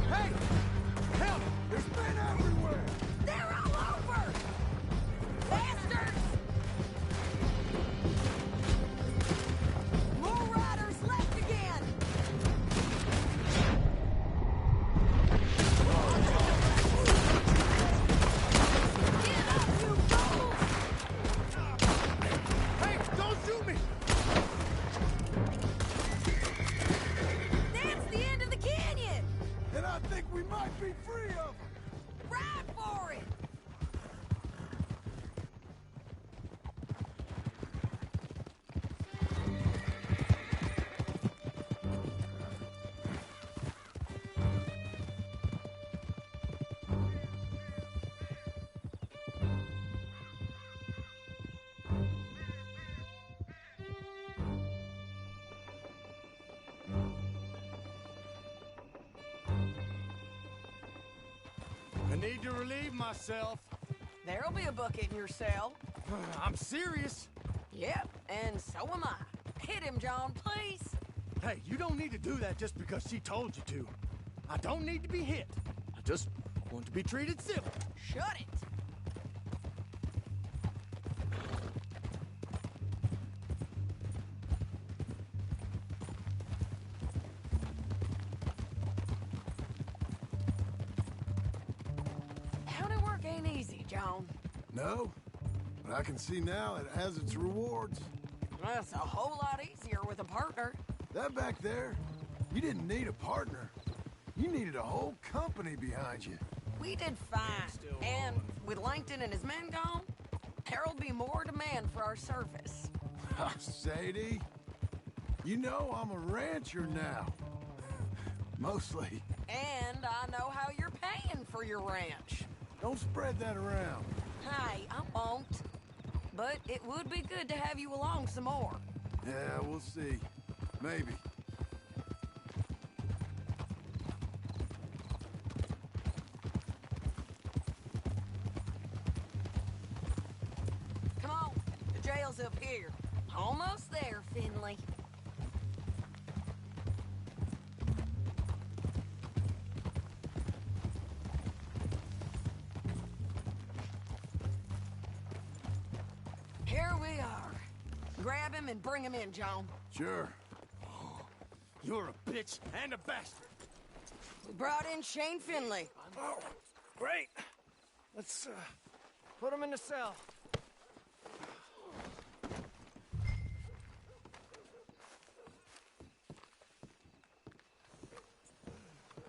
Hey! Help! There's men everywhere! They're all over! Bastards! More riders left again! Get up, you fools! Hey, don't shoot me! That's the end of the canyon! And I think we might be free of them! Ride for it! I need to relieve myself. There'll be a bucket in your cell. I'm serious. Yep, and so am I. Hit him, John, please. Hey, you don't need to do that just because she told you to. I don't need to be hit. I just want to be treated civil. Shut it. County work ain't easy, John. No, but I can see now it has its rewards. That's a whole lot easier with a partner. That back there, you didn't need a partner. You needed a whole company behind you. We did fine. And with Langton and his men gone, there'll be more demand for our service. Sadie, you know I'm a rancher now. Mostly. And I know how you're paying for your ranch. Don't spread that around. Hey, I won't. But it would be good to have you along some more. Yeah, we'll see. Maybe. Come on, the jail's up here. Almost there, Finley. Here we are. Grab him and bring him in, John. Sure. You're a bitch and a bastard. We brought in Shane Finley. Oh, great. Let's, put him in the cell.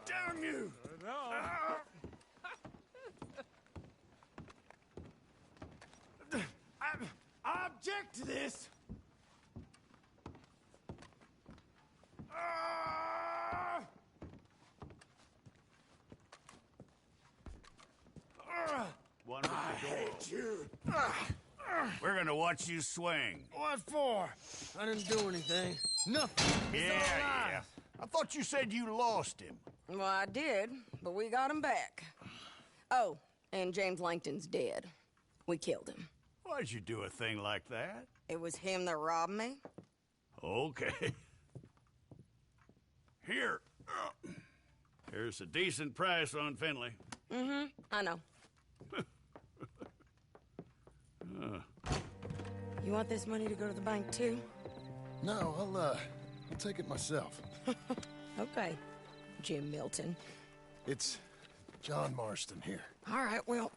Damn you! I object to this. One with I the door. hate you. We're gonna watch you swing. What for? I didn't do anything. Nothing. Yeah. I thought you said you lost him. Well, I did, but we got him back. Oh, and James Langton's dead. We killed him. Why'd you do a thing like that? It was him that robbed me. Okay. Here. Here's a decent price on Finley. Mm-hmm, I know. You want this money to go to the bank, too? No, I'll take it myself. Okay, Jim Milton. It's John Marston here. All right, well,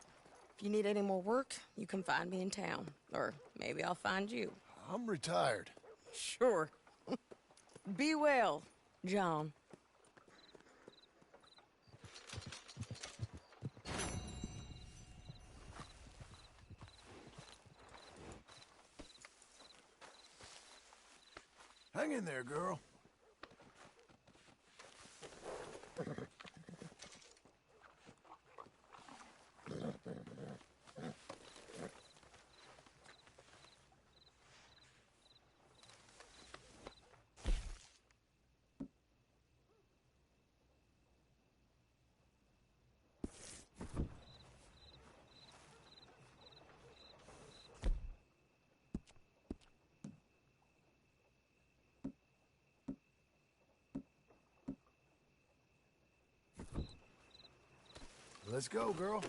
if you need any more work, you can find me in town. Or maybe I'll find you. I'm retired. Sure. Be well, John. Hang in there, girl. Let's go, girl.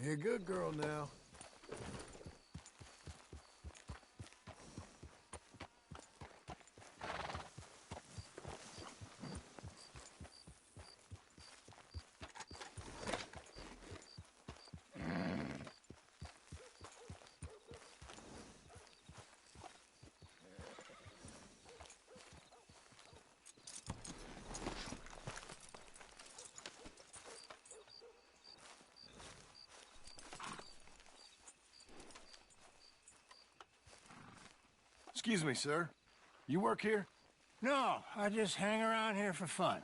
You're a good girl now. Excuse me, sir. You work here? No, I just hang around here for fun.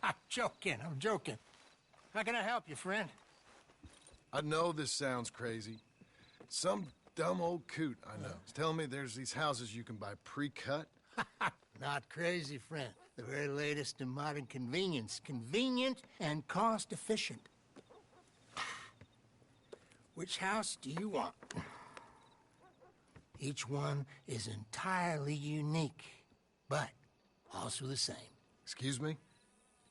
I'm joking. How can I help you, friend? I know this sounds crazy. Some dumb old coot I know is telling me there's these houses you can buy pre-cut. Not crazy, friend. The very latest in modern convenience. Convenient and cost-efficient. Which house do you want? Each one is entirely unique, but also the same. Excuse me?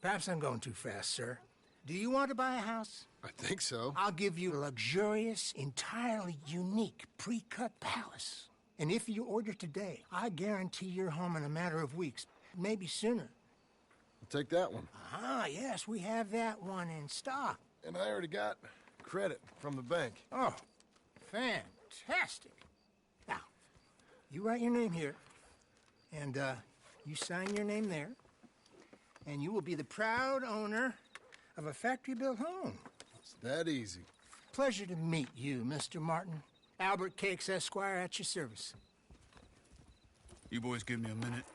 Perhaps I'm going too fast, sir. Do you want to buy a house? I think so. I'll give you a luxurious, entirely unique pre-cut palace. And if you order today, I guarantee you're home in a matter of weeks, maybe sooner. I'll take that one. Ah, yes, we have that one in stock. And I already got credit from the bank. Oh, fantastic. Now, you write your name here, and you sign your name there, and you will be the proud owner of a factory-built home. It's that easy. Pleasure to meet you, Mr. Martin. Albert Cakes, Esquire, at your service. You boys give me a minute.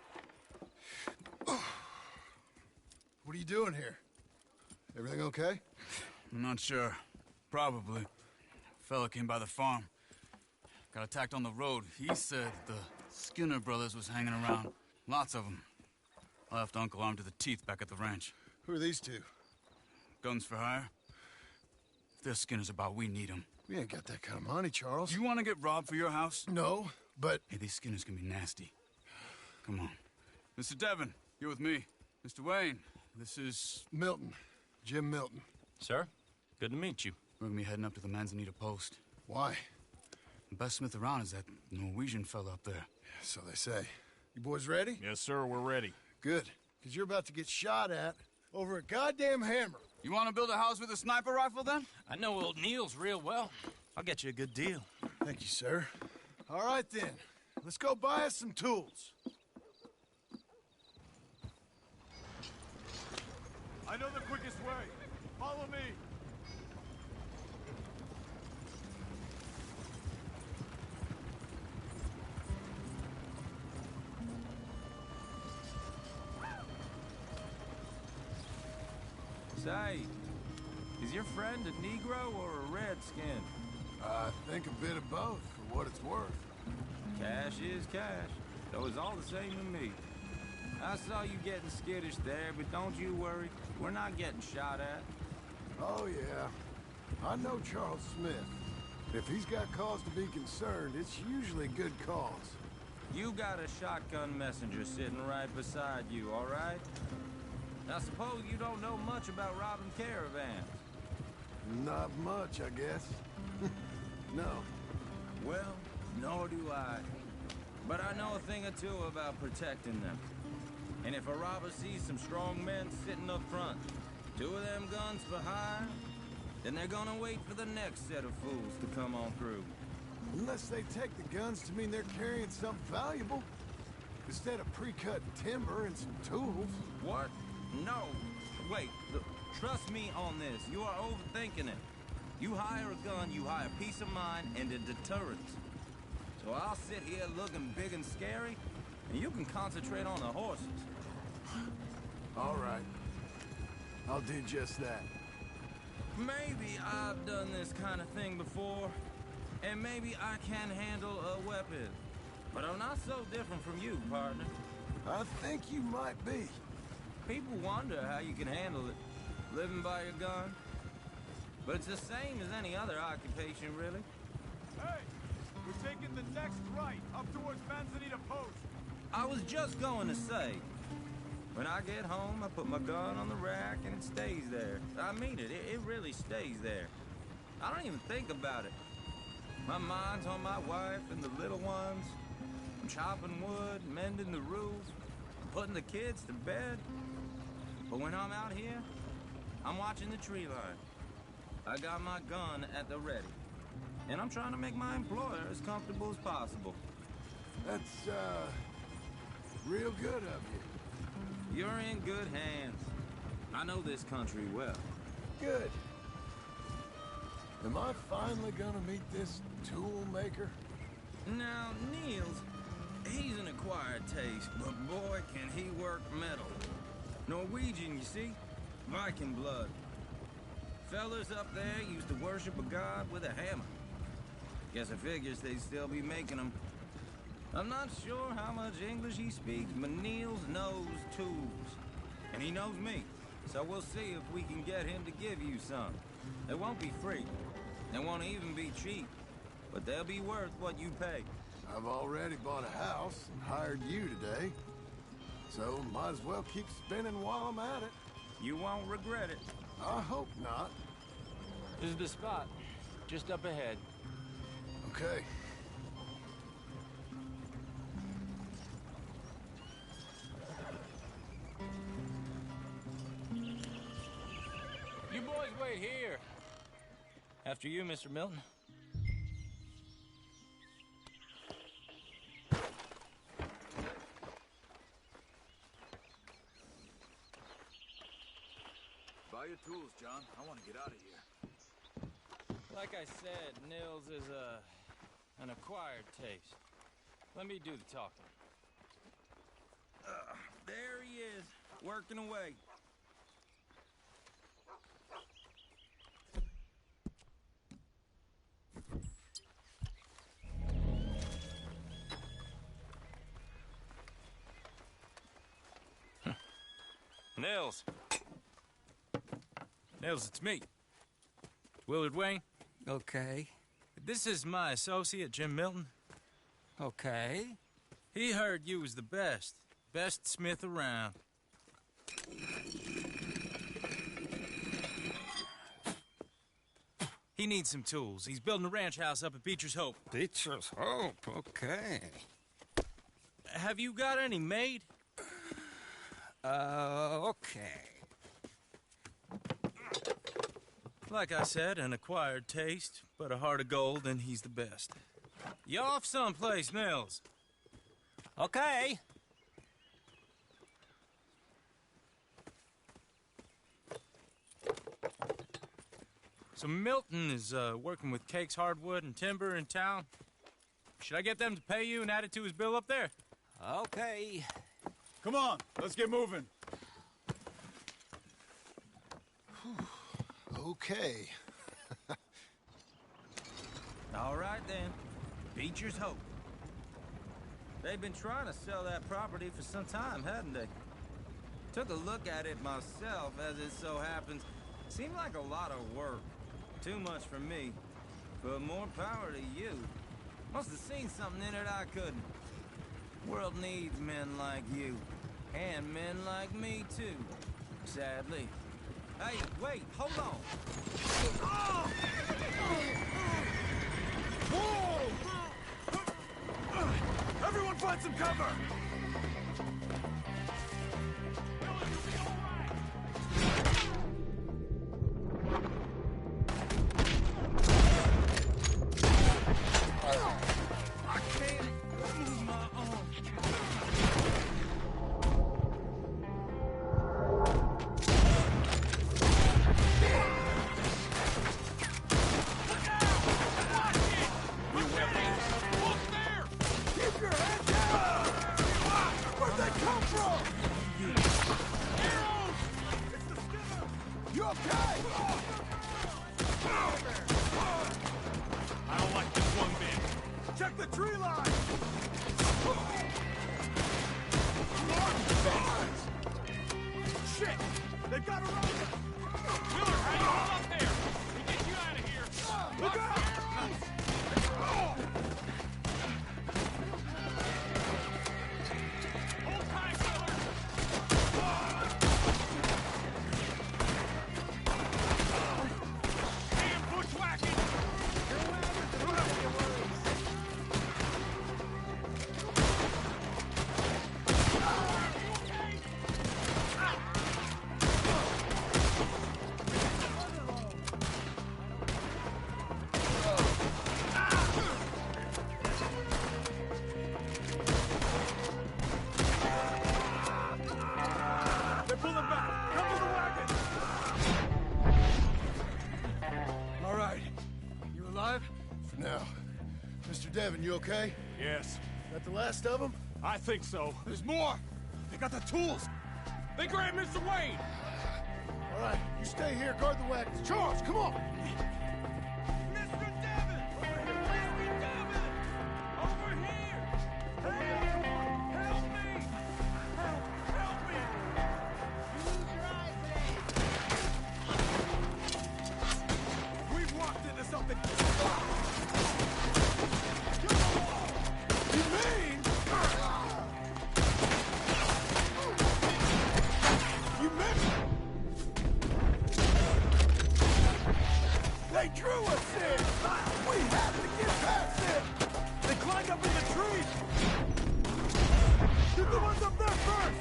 doing here? Everything okay? I'm not sure. Probably. Fella came by the farm. Got attacked on the road. He said the Skinner brothers was hanging around. Lots of them. I left Uncle armed to the teeth back at the ranch. Who are these two? Guns for hire? If they're Skinner's about, we need them. We ain't got that kind of money, Charles. You want to get robbed for your house? No, but... Hey, these Skinners can be nasty. Come on. Mr. Devon, you're with me. Mr. Wayne, this is... Milton. Jim Milton. Sir, good to meet you. We're gonna be heading up to the Manzanita post. Why? The best smith around is that Norwegian fella up there. So they say. You boys ready? Yes, sir, we're ready. Good. Because you're about to get shot at over a goddamn hammer. You want to build a house with a sniper rifle, then? I know old Neil's real well. I'll get you a good deal. Thank you, sir. All right, then. Let's go buy us some tools. I know the quickest way. Follow me. Say, is your friend a Negro or a Redskin? I think a bit of both, for what it's worth. Cash is cash, though it's all the same to me. I saw you getting skittish there, but don't you worry. We're not getting shot at. Oh, yeah. I know Charles Smith. If he's got cause to be concerned, it's usually good cause. You got a shotgun messenger sitting right beside you, all right? I suppose you don't know much about robbing caravans. Not much, I guess. No. Well, nor do I. But I know a thing or two about protecting them. And if a robber sees some strong men sitting up front, two of them guns behind, then they're gonna wait for the next set of fools to come on through. Unless they take the guns to mean they're carrying something valuable. Instead of pre-cut timber and some tools. What? No. Wait, trust me on this. You are overthinking it. You hire a gun, you hire peace of mind and a deterrent. So I'll sit here looking big and scary, and you can concentrate on the horses. All right. I'll do just that. Maybe I've done this kind of thing before, and maybe I can handle a weapon. But I'm not so different from you, partner. I think you might be. People wonder how you can handle it, living by your gun. But it's the same as any other occupation, really. Hey! We're taking the next right, up towards Manzanita Post. I was just going to say, when I get home, I put my gun on the rack and it stays there. I mean it, it really stays there. I don't even think about it. My mind's on my wife and the little ones. I'm chopping wood, mending the roof, putting the kids to bed. But when I'm out here, I'm watching the tree line. I got my gun at the ready. And I'm trying to make my employer as comfortable as possible. That's, real good of you. You're in good hands. I know this country well. Good. Am I finally gonna meet this tool maker? Now, Niels, he's an acquired taste, but boy, can he work metal. Norwegian, you see? Viking blood. Fellas up there used to worship a god with a hammer. Guess I figures they'd still be making them. I'm not sure how much English he speaks, but Niels knows tools. And he knows me, so we'll see if we can get him to give you some. They won't be free. They won't even be cheap. But they'll be worth what you pay. I've already bought a house and hired you today. So might as well keep spinning while I'm at it. You won't regret it. I hope not. This is the spot. Just up ahead. Okay. You boys wait here. After you, Mr. Milton. Buy your tools, John. I want to get out of here. Like I said, Nils is an acquired taste. Let me do the talking. There he is, working away. Nils. Nils, it's me. Willard Wayne. Okay. This is my associate, Jim Milton. Okay. He heard you was the best. Best smith around. He needs some tools. He's building a ranch house up at Beecher's Hope. Beecher's Hope, okay. Have you got any made? Okay. Like I said, an acquired taste, but a heart of gold, and he's the best. You off someplace, Nils? Okay. So Milton is working with Cake's Hardwood and Timber in town. Should I get them to pay you and add it to his bill up there? Okay. Come on, let's get moving. Okay. All right, then. Beecher's Hope. They've been trying to sell that property for some time, hadn't they? Took a look at it myself, as it so happens. Seemed like a lot of work. Too much for me. But more power to you. Must have seen something in it I couldn't. World needs men like you. And men like me, too. Sadly. Hey, wait, hold on. Oh! Whoa! Everyone find some cover! I can't move my arm. Keep your head down! Where'd they come from? Arrows! It's the Skinner! You okay? I don't like this one bit. Check the tree line! Shit! They've got a rider! Willard, how you hold up there? We'll get you out of here! Look out! Hold tight, Willard! Damn bushwhacking! They're pulling back! Come to the wagon! All right. You alive? For now. Mr. Devon, you okay? Yes. That the last of them? I think so. There's more! They got the tools! They grabbed Mr. Wayne! All right, you stay here, guard the wagons. Charles, come on! Mr. Devon! Mr. Devon! Over here! Help! Help me! Help me! You lose your eyes today! We've walked into something! You mean? You meant? They drew us in! We have to get past them! They climbed up in the trees! They're the ones up there first!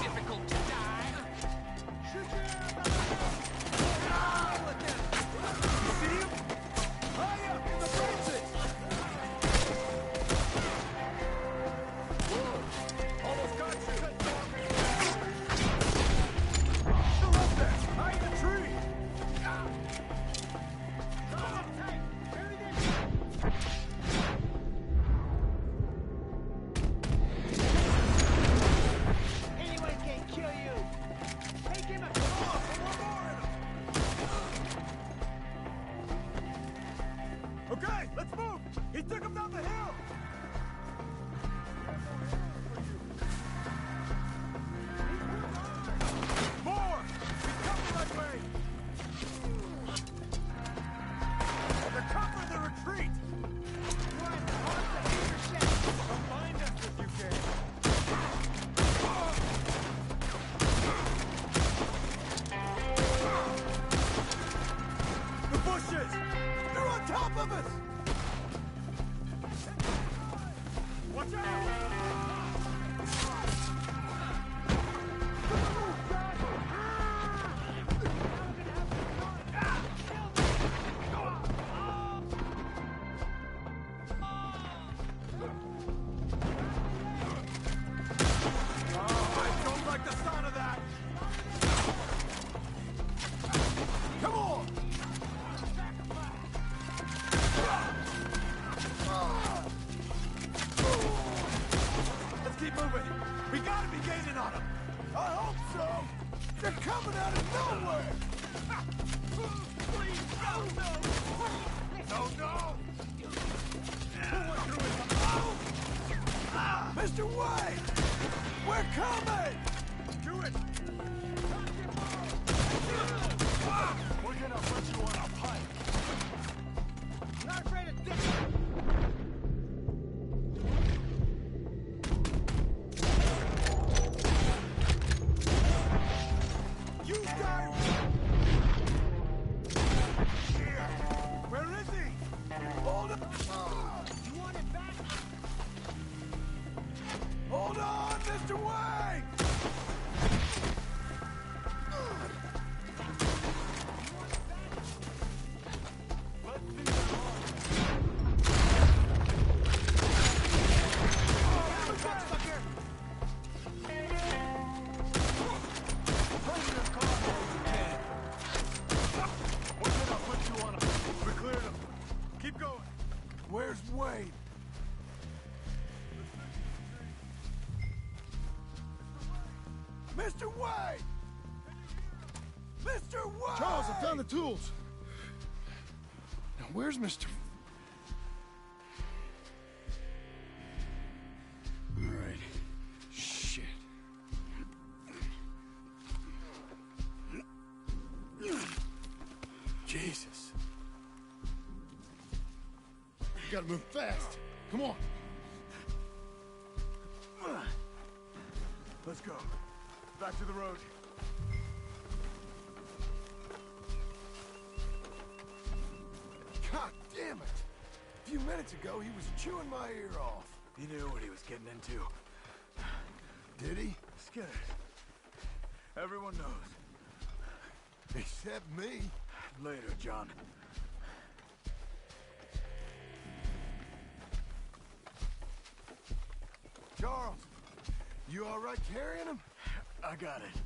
Difficult to die. You see him? High up in the branches! Whoa! Almost got you! Still up there! High in the tree! We gotta be gaining on them. I hope so. They're coming out of nowhere. Please, no. Mr. White, we're coming. Do it. We're gonna put you on a pike. Not afraid of dick. You guys! Here! Where is he? Hold it! You want it back? Hold on, Mr. Wayne! Where's Wayne? Mr. Wayne! Mr. Wayne! Charles, I found the tools. Now, where's Mr. All right. Shit. Jesus. You gotta move fast. Come on. Let's go. Back to the road. God damn it! A few minutes ago, he was chewing my ear off. He knew what he was getting into. Did he? Scared. Everyone knows. Except me. Later, John. Charles, you all right carrying him? I got it.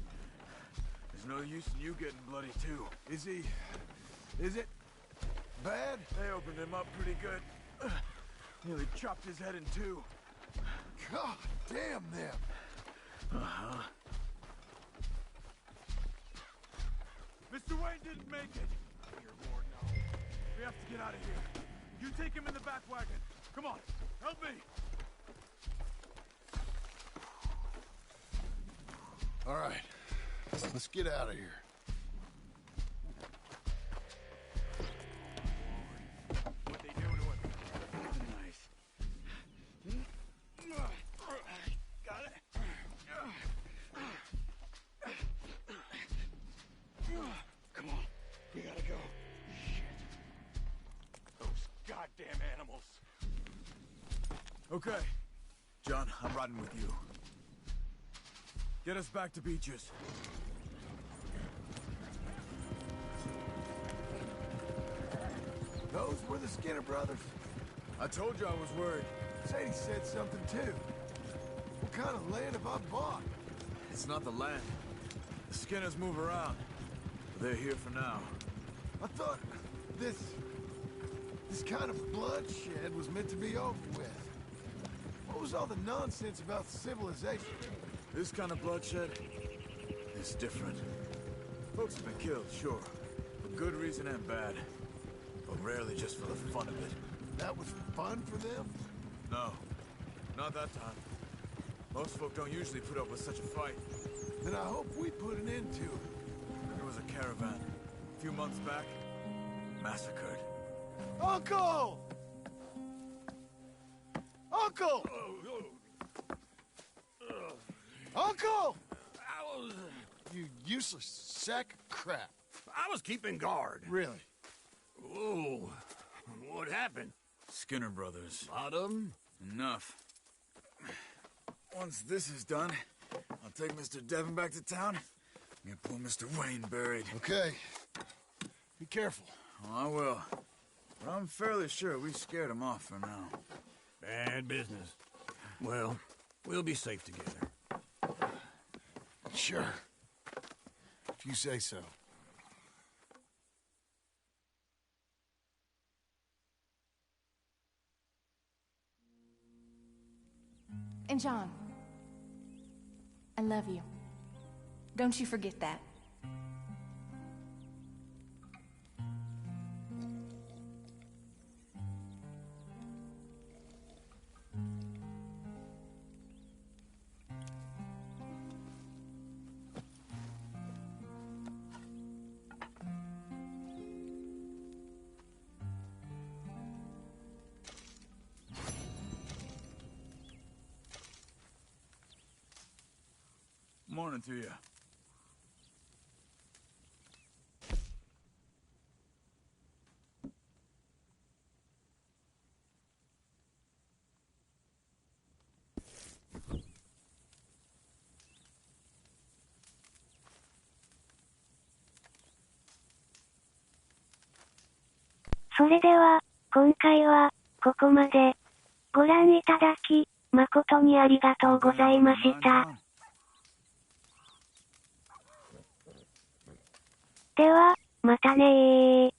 There's no use in you getting bloody, too. Is it bad? They opened him up pretty good. Nearly chopped his head in two. God damn them. Uh-huh. Mr. Wayne didn't make it. Dear Lord, no. We have to get out of here. You take him in the back wagon. Come on, help me. All right, let's get out of here. What they do to him? Nice. Got it. Come on, we gotta go. Shit. Those goddamn animals. Okay. John, I'm riding with you. Get us back to Beaches. Those were the Skinner brothers. I told you I was worried. Sadie said something too. What kind of land have I bought? It's not the land. The Skinners move around. But they're here for now. I thought this kind of bloodshed was meant to be over with. What was all the nonsense about civilization? This kind of bloodshed is different. Folks have been killed, sure. For good reason and bad. But rarely just for the fun of it. That was fun for them? No. Not that time. Most folk don't usually put up with such a fight. Then I hope we put an end to it. There was a caravan. A few months back. Massacred. Uncle! Uncle! Uncle! You useless sack of crap. I was keeping guard. Really? Oh, what happened? Skinner brothers. Lot of 'em? Enough. Once this is done, I'll take Mr. Devon back to town and get poor Mr. Wayne buried. Okay. Be careful. Oh, I will. But I'm fairly sure we scared him off for now. Bad business. Well, we'll be safe together. Sure. If you say so. And John, I love you. Don't you forget that. Morning to you.それでは、今回は、ここまで。ご覧いただき、誠にありがとうございました。では、またねー。